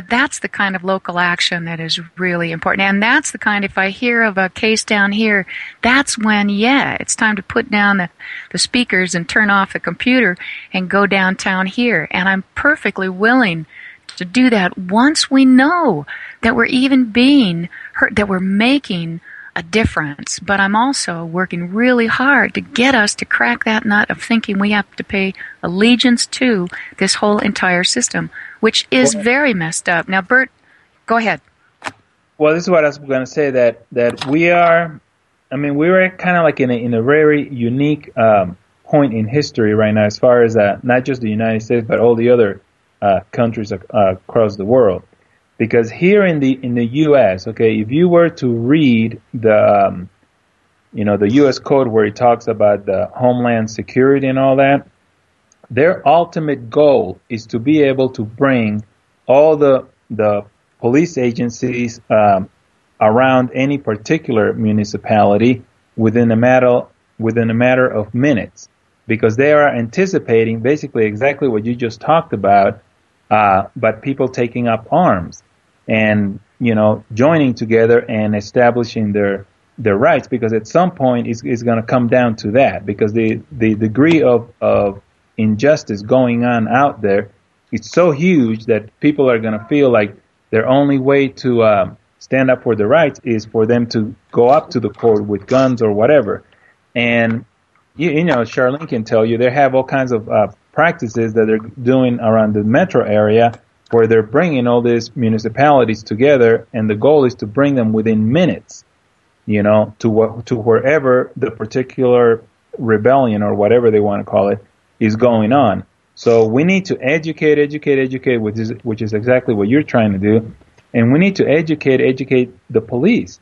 That's the kind of local action that is really important. And that's the kind, if I hear of a case down here, that's when, it's time to put down the speakers and turn off the computer and go downtown here. And I'm perfectly willing to do that once we know that we're even being hurt, that we're making a difference. But I'm also working really hard to get us to crack that nut of thinking we have to pay allegiance to this whole entire system, which is very messed up. Now, Burt, go ahead. Well, this is what I was going to say, that we're kind of like in a very unique point in history right now, as far as not just the United States, but all the other countries across the world. Because here in the U.S., okay, if you were to read the U.S. Code where it talks about the Homeland Security and all that, their ultimate goal is to be able to bring all the police agencies around any particular municipality within a matter of minutes, because they are anticipating basically exactly what you just talked about, but people taking up arms and joining together and establishing their their rights, because at some point it's going to come down to that, because the degree of injustice going on out there is so huge that people are going to feel like their only way to stand up for their rights is for them to go up to the court with guns or whatever. And you know, Sharlene can tell you they have all kinds of practices that they're doing around the metro area, where they're bringing all these municipalities together, and the goal is to bring them within minutes, you know, to wherever the particular rebellion or whatever they want to call it is going on. So we need to educate, which is exactly what you're trying to do, and we need to educate the police,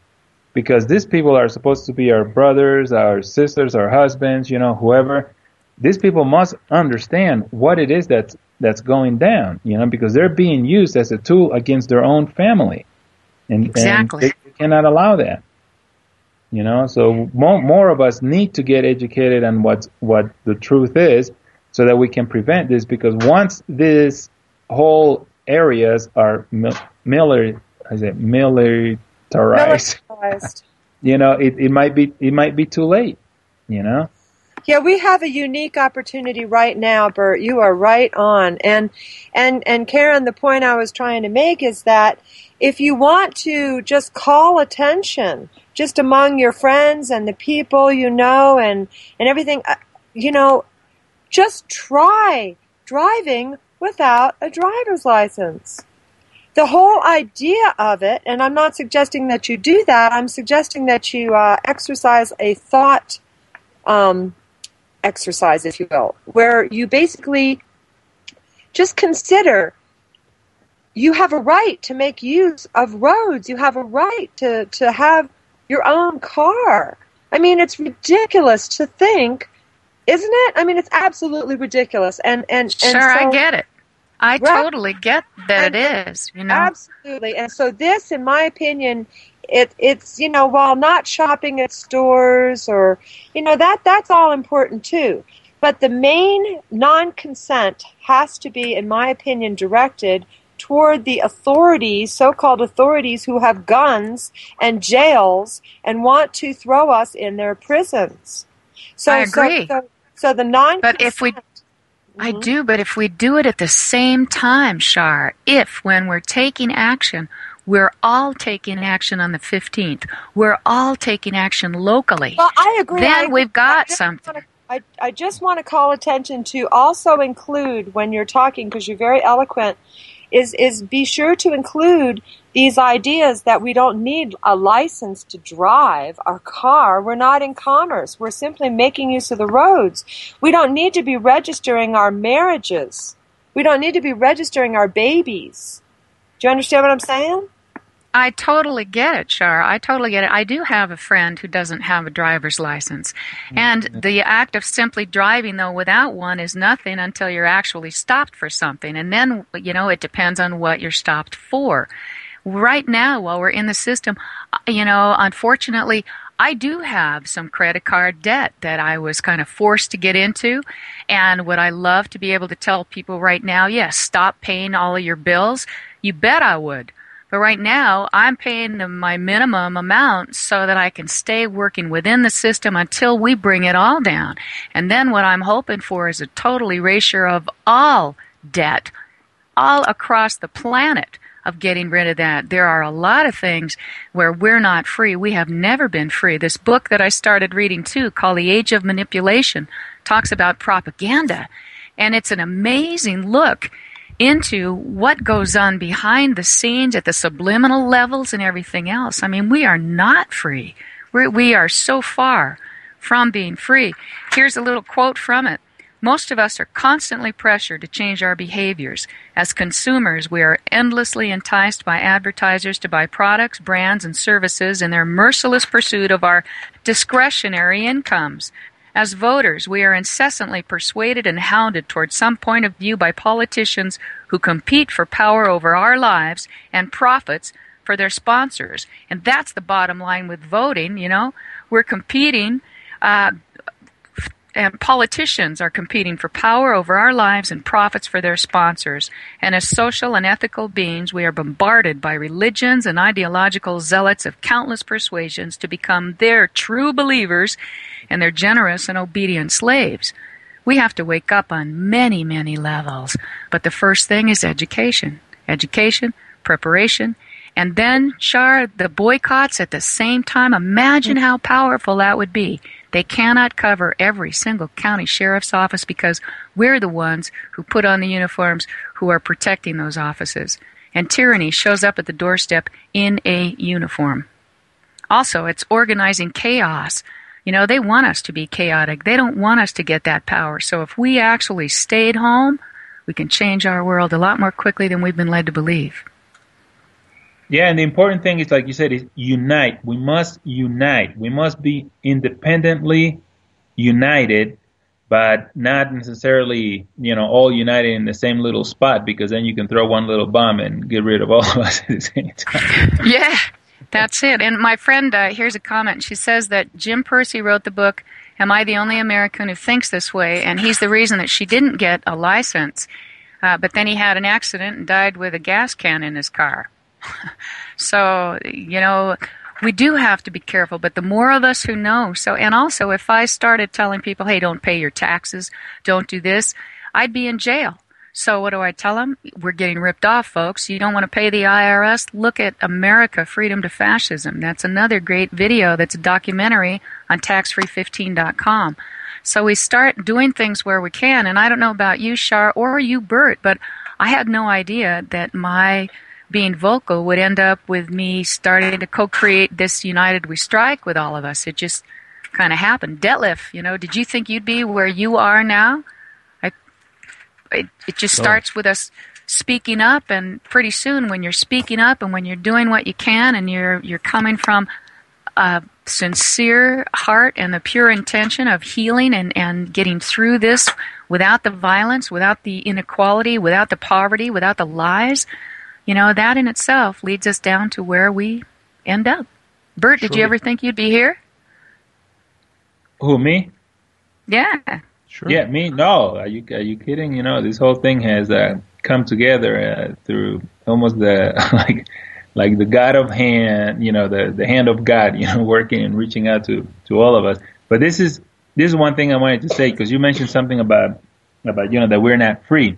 because these people are supposed to be our brothers, our sisters, our husbands, you know, whoever. These people must understand what it is that's going down, you know, because they're being used as a tool against their own family, and Exactly. and they cannot allow that. You know, so more of us need to get educated on what the truth is, so that we can prevent this. Because once these whole areas are militarized, you know, it might be too late. You know. Yeah, we have a unique opportunity right now, Burt. You are right on. And Karen, the point I was trying to make is that if you want to just call attention just among your friends and the people you know and everything, you know, just try driving without a driver's license. The whole idea of it, and I'm not suggesting that you do that, I'm suggesting that you exercise a thought exercise, if you will, where you basically just consider you have a right to make use of roads. You have a right to have your own car. I mean, it's ridiculous to think, isn't it? I mean, it's absolutely ridiculous. And sure, so, I get it. I right? totally get that it is, you know. Absolutely. And so this, in my opinion, it's, you know, while not shopping at stores or, you know, that's all important too. But the main non-consent has to be, in my opinion, directed toward the authorities, so-called authorities, who have guns and jails and want to throw us in their prisons. So, I agree. So the non-consent... But if we... I do, but if we do it at the same time, Shar, when we're taking action, we're all taking action on the 15th. We're all taking action locally. Well, I agree. Then we've got something. I just want to call attention to also include, when you're talking, because you're very eloquent, is be sure to include these ideas that we don't need a license to drive our car. We're not in commerce. We're simply making use of the roads. We don't need to be registering our marriages. We don't need to be registering our babies. Do you understand what I'm saying? I totally get it, Shar. I totally get it. I do have a friend who doesn't have a driver's license. And the act of simply driving, though, without one is nothing until you're actually stopped for something. And then, you know, it depends on what you're stopped for. Right now, while we're in the system, you know, unfortunately, I do have some credit card debt that I was kind of forced to get into. And would I love to be able to tell people right now, yes, stop paying all of your bills? You bet I would. But right now, I'm paying my minimum amount so that I can stay working within the system until we bring it all down. And then what I'm hoping for is a total erasure of all debt, all across the planet, of getting rid of that. There are a lot of things where we're not free. We have never been free. This book that I started reading, too, called The Age of Manipulation, talks about propaganda. And it's an amazing look into what goes on behind the scenes at the subliminal levels and everything else. I mean, we are not free. We are so far from being free. Here's a little quote from it. Most of us are constantly pressured to change our behaviors. As consumers, we are endlessly enticed by advertisers to buy products, brands, and services in their merciless pursuit of our discretionary incomes. As voters, we are incessantly persuaded and hounded toward some point of view by politicians who compete for power over our lives and profits for their sponsors. And that's the bottom line with voting, you know. We're competing and politicians are competing for power over our lives and profits for their sponsors. And as social and ethical beings, we are bombarded by religions and ideological zealots of countless persuasions to become their true believers and their generous and obedient slaves. We have to wake up on many, many levels. But the first thing is education. Education, preparation, and then, Shar, the boycotts at the same time. Imagine how powerful that would be. They cannot cover every single county sheriff's office because we're the ones who put on the uniforms who are protecting those offices. And tyranny shows up at the doorstep in a uniform. Also, it's organizing chaos. You know, they want us to be chaotic. They don't want us to get that power. So if we actually stayed home, we can change our world a lot more quickly than we've been led to believe. Yeah, and the important thing is, like you said, is unite. We must unite. We must be independently united, but not necessarily, all united in the same little spot, because then you can throw one little bomb and get rid of all of us at the same time. Yeah, that's it. And my friend, here's a comment. She says that Jim Percy wrote the book, Am I the Only American Who Thinks This Way? And he's the reason that she didn't get a license. But then he had an accident and died with a gas can in his car. So, we do have to be careful, but the more of us who know, and also if I started telling people, hey, don't pay your taxes, don't do this, I'd be in jail. So what do I tell them? We're getting ripped off, folks. You don't want to pay the IRS? Look at America, Freedom to Fascism. That's another great video that's a documentary on taxfree15.com. So we start doing things where we can, and I don't know about you, Shar, or you, Burt, but I had no idea that my being vocal would end up with me starting to co-create this United We Strike with all of us. It just kind of happened. Detlev, did you think you'd be where you are now? It just starts with us speaking up, and pretty soon when you're speaking up and when you're doing what you can and you're coming from a sincere heart and the pure intention of healing and getting through this without the violence, without the inequality, without the poverty, without the lies, that in itself leads us down to where we end up. Burt, did you ever think you'd be here? Who, me? Yeah. Sure. Yeah, me? No. Are you kidding? This whole thing has come together through almost the like the God of hand, the hand of God, working and reaching out to all of us. But this is one thing I wanted to say, because you mentioned something about that we're not free.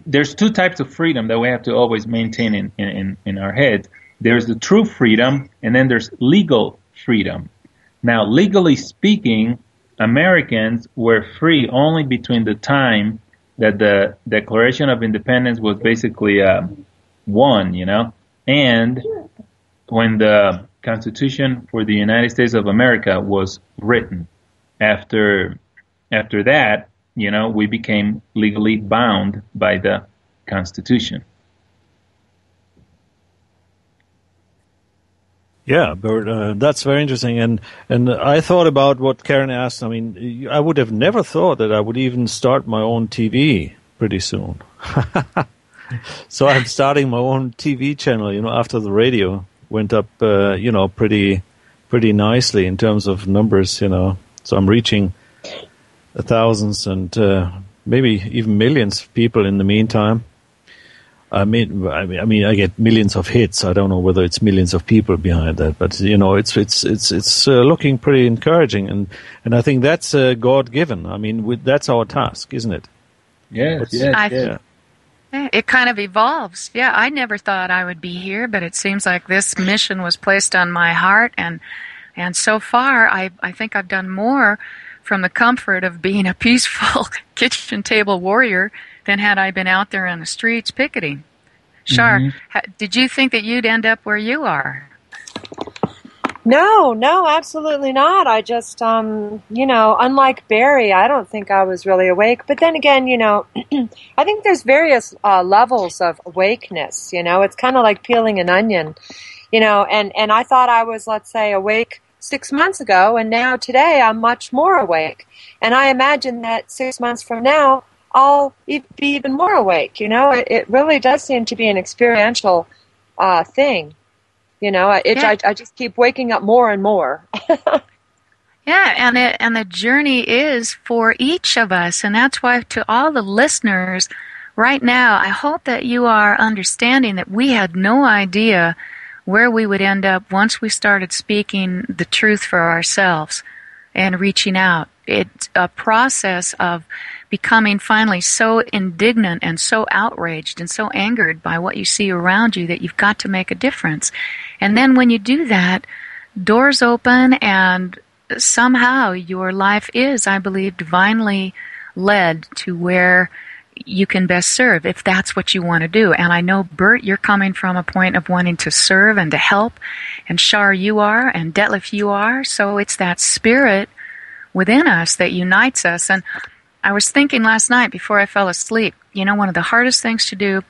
There's two types of freedom that we have to always maintain in our heads. There's the true freedom, and then there's legal freedom. Now, legally speaking, Americans were free only between the time that the Declaration of Independence was basically won, and when the Constitution for the United States of America was written. After that, we became legally bound by the Constitution. Yeah, Burt, that's very interesting. And I thought about what Karen asked. I mean, I would have never thought that I would even start my own TV pretty soon. So I'm starting my own TV channel, after the radio went up, pretty nicely in terms of numbers, So I'm reaching thousands and maybe even millions of people in the meantime. I mean, I get millions of hits. I don't know whether it's millions of people behind that, but it's looking pretty encouraging, and I think that's God given. I mean, that's our task, isn't it? Yes. It kind of evolves. Yeah, I never thought I would be here, but it seems like this mission was placed on my heart, and so far, I think I've done more from the comfort of being a peaceful kitchen table warrior than had I been out there on the streets picketing. Shar, did you think that you'd end up where you are? No, absolutely not. I just, unlike Barry, I don't think I was really awake. But then again, I think there's various levels of awakeness. It's kind of like peeling an onion, and I thought I was, let's say, awake 6 months ago, and now today I'm much more awake. And I imagine that 6 months from now, I'll be even more awake. It really does seem to be an experiential thing. I just keep waking up more and more. Yeah, and the journey is for each of us, and that's why to all the listeners right now, I hope that you are understanding that we had no idea where we would end up once we started speaking the truth for ourselves and reaching out. It's a process of becoming finally so indignant and so outraged and so angered by what you see around you that you've got to make a difference. And then when you do that, doors open, and somehow your life is, I believe, divinely led to where you can best serve, if that's what you want to do. And I know, Burt, you're coming from a point of wanting to serve and to help, and Shar, you are, and Detlev, you are. So it's that spirit within us that unites us. And I was thinking last night before I fell asleep, one of the hardest things to do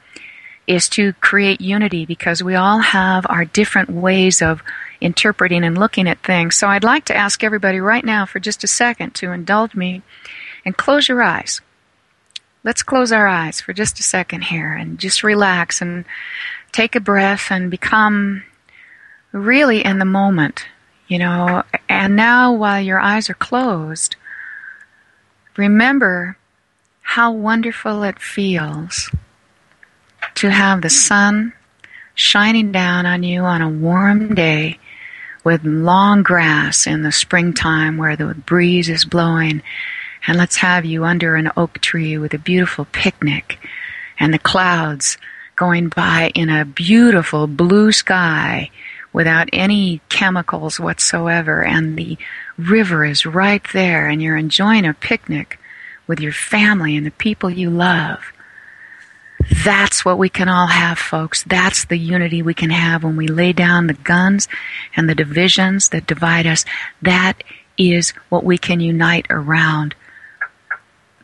is to create unity, because we all have our different ways of interpreting and looking at things. So I'd like to ask everybody right now for just a second to indulge me and close your eyes. Let's close our eyes for just a second here and just relax and take a breath and become really in the moment, And now, while your eyes are closed, remember how wonderful it feels to have the sun shining down on you on a warm day with long grass in the springtime where the breeze is blowing. And let's have you under an oak tree with a beautiful picnic and the clouds going by in a beautiful blue sky without any chemicals whatsoever. And the river is right there, and you're enjoying a picnic with your family and the people you love. That's what we can all have, folks. That's the unity we can have when we lay down the guns and the divisions that divide us. That is what we can unite around.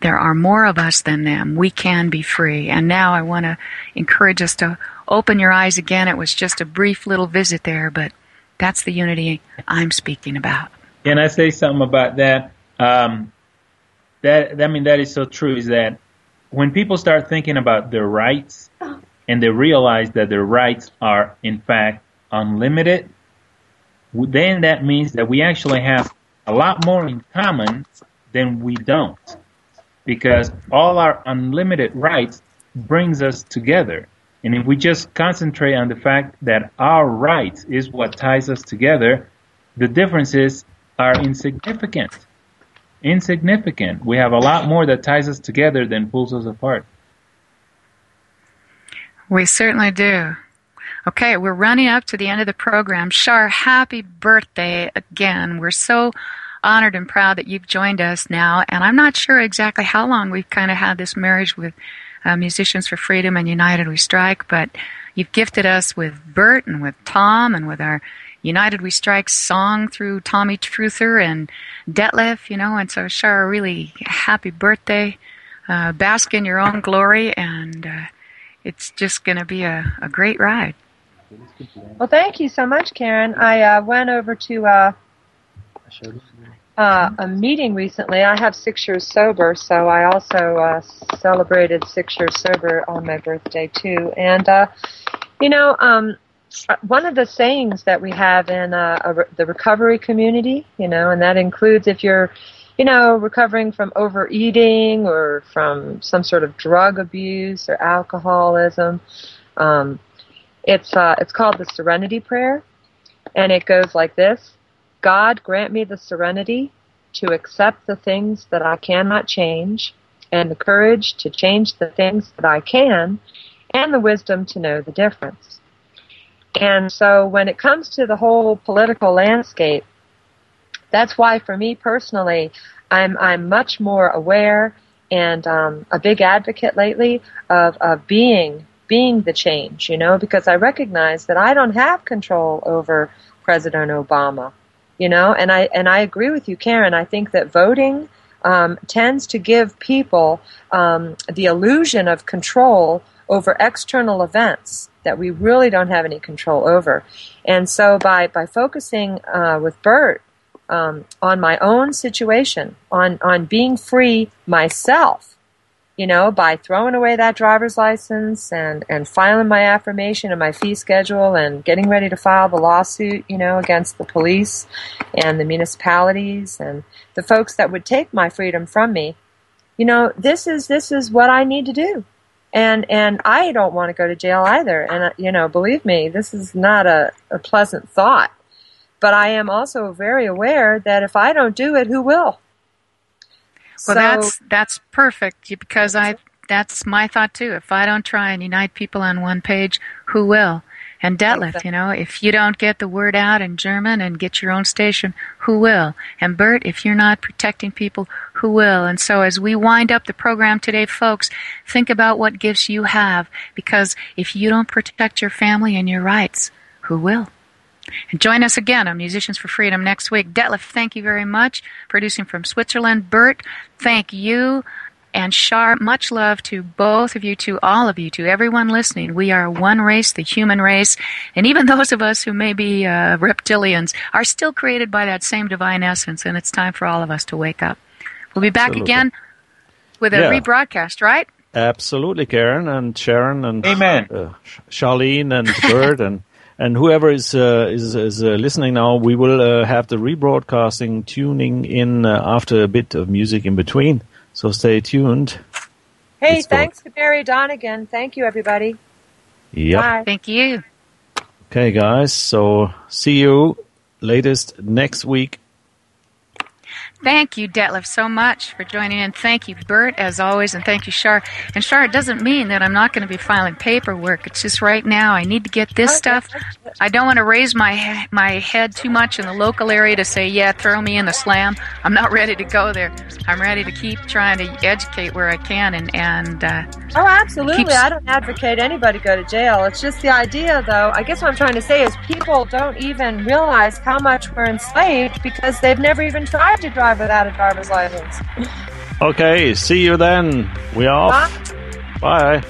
There are more of us than them. We can be free. And now I want to encourage us to open your eyes again. It was just a brief little visit there, but that's the unity I'm speaking about. Can I say something about that? That is so true, is that when people start thinking about their rights and they realize that their rights are, in fact, unlimited, then that means that we actually have a lot more in common than we don't. Because all our unlimited rights brings us together. And if we just concentrate on the fact that our rights is what ties us together, the differences are insignificant. We have a lot more that ties us together than pulls us apart. We certainly do. Okay, we're running up to the end of the program. Shar, happy birthday again. We're so honored and proud that you've joined us now. And I'm not sure exactly how long we've kind of had this marriage with Musicians for Freedom and United We Strike, but you've gifted us with Burt and with Tom and with our United We Strike song through Tommy Truther and Detlev, and so Shar, really happy birthday. Bask in your own glory, and it's just going to be a great ride. Well, thank you so much, Karen. I went over to a meeting recently. I have 6 years sober, so I also celebrated 6 years sober on my birthday, too. And, one of the sayings that we have in the recovery community, and that includes if you're, recovering from overeating or from some sort of drug abuse or alcoholism, it's called the Serenity Prayer, and it goes like this: God, grant me the serenity to accept the things that I cannot change, and the courage to change the things that I can, and the wisdom to know the difference. And so when it comes to the whole political landscape, that's why for me personally, I'm much more aware and a big advocate lately of being the change, because I recognize that I don't have control over President Obama, and I agree with you, Karen. I think that voting tends to give people the illusion of control over external events that we really don't have any control over. And so by focusing with Burt on my own situation, on being free myself, by throwing away that driver's license and filing my affirmation and my fee schedule and getting ready to file the lawsuit, against the police and the municipalities and the folks that would take my freedom from me. This is what I need to do. And I don't want to go to jail either. And, believe me, this is not a pleasant thought. But I am also very aware that if I don't do it, who will? Well, that's perfect, because that's my thought too. If I don't try and unite people on one page, who will? And Detlev, if you don't get the word out in German and get your own station, who will? And Burt, if you're not protecting people, who will? And so as we wind up the program today, folks, think about what gifts you have, because if you don't protect your family and your rights, who will? And join us again on Musicians for Freedom next week. Detlev, thank you very much. Producing from Switzerland. Burt, thank you. And Shar, much love to both of you, to all of you, to everyone listening. We are one race, the human race. And even those of us who may be reptilians are still created by that same divine essence. And it's time for all of us to wake up. We'll be back again with a rebroadcast, right? Absolutely, Karen and Sharon and Amen. Sharlene and Burt and whoever is listening now. We will have the rebroadcasting tuning in after a bit of music in between. So stay tuned. Hey, thanks to Barry Donegan. Thank you, everybody. Yep. Bye. Thank you. Okay, guys. So see you latest next week. Thank you, Detlev, so much for joining in. Thank you, Burt, as always, and thank you, Shar. And Shar, it doesn't mean that I'm not going to be filing paperwork. It's just right now I need to get this stuff. I don't want to raise my head too much in the local area to say, yeah, throw me in the slam. I'm not ready to go there. I'm ready to keep trying to educate where I can. Oh, absolutely. I don't advocate anybody go to jail. It's just the idea, though. I guess what I'm trying to say is people don't even realize how much we're enslaved because they've never even tried to drive without a driver's license. Okay, see you then. We off. Bye.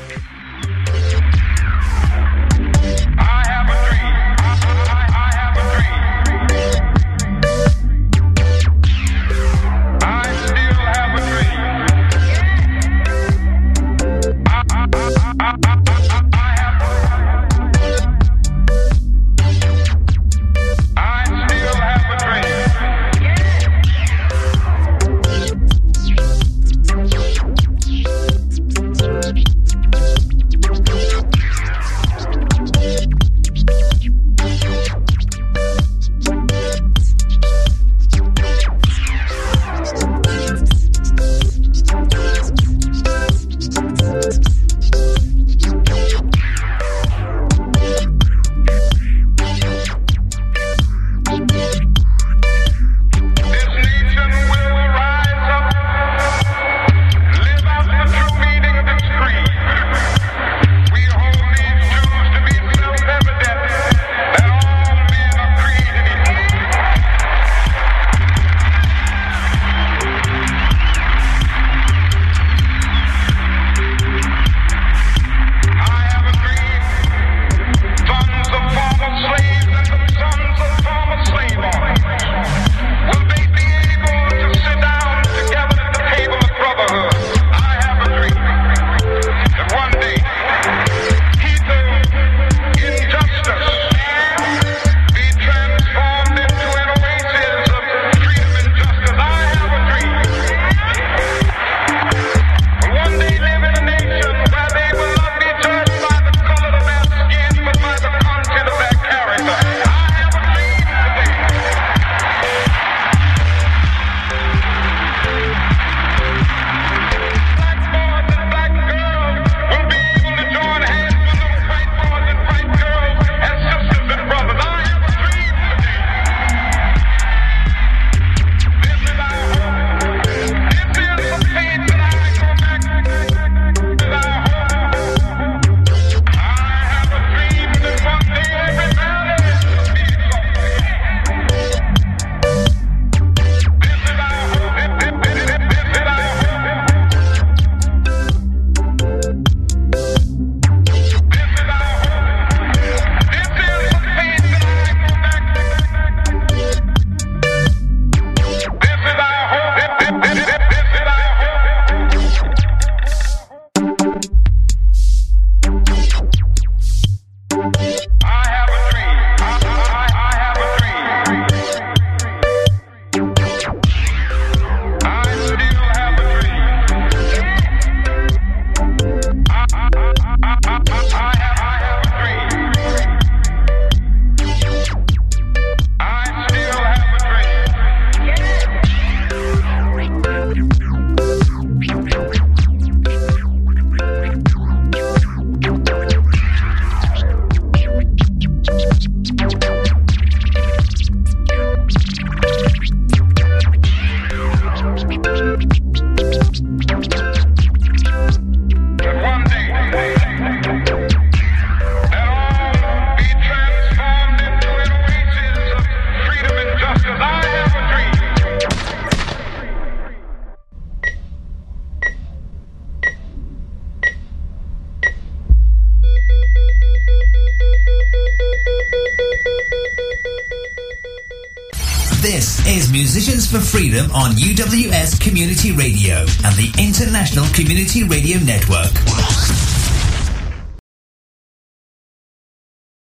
This is Musicians for Freedom on UWS Community Radio and the International Community Radio Network.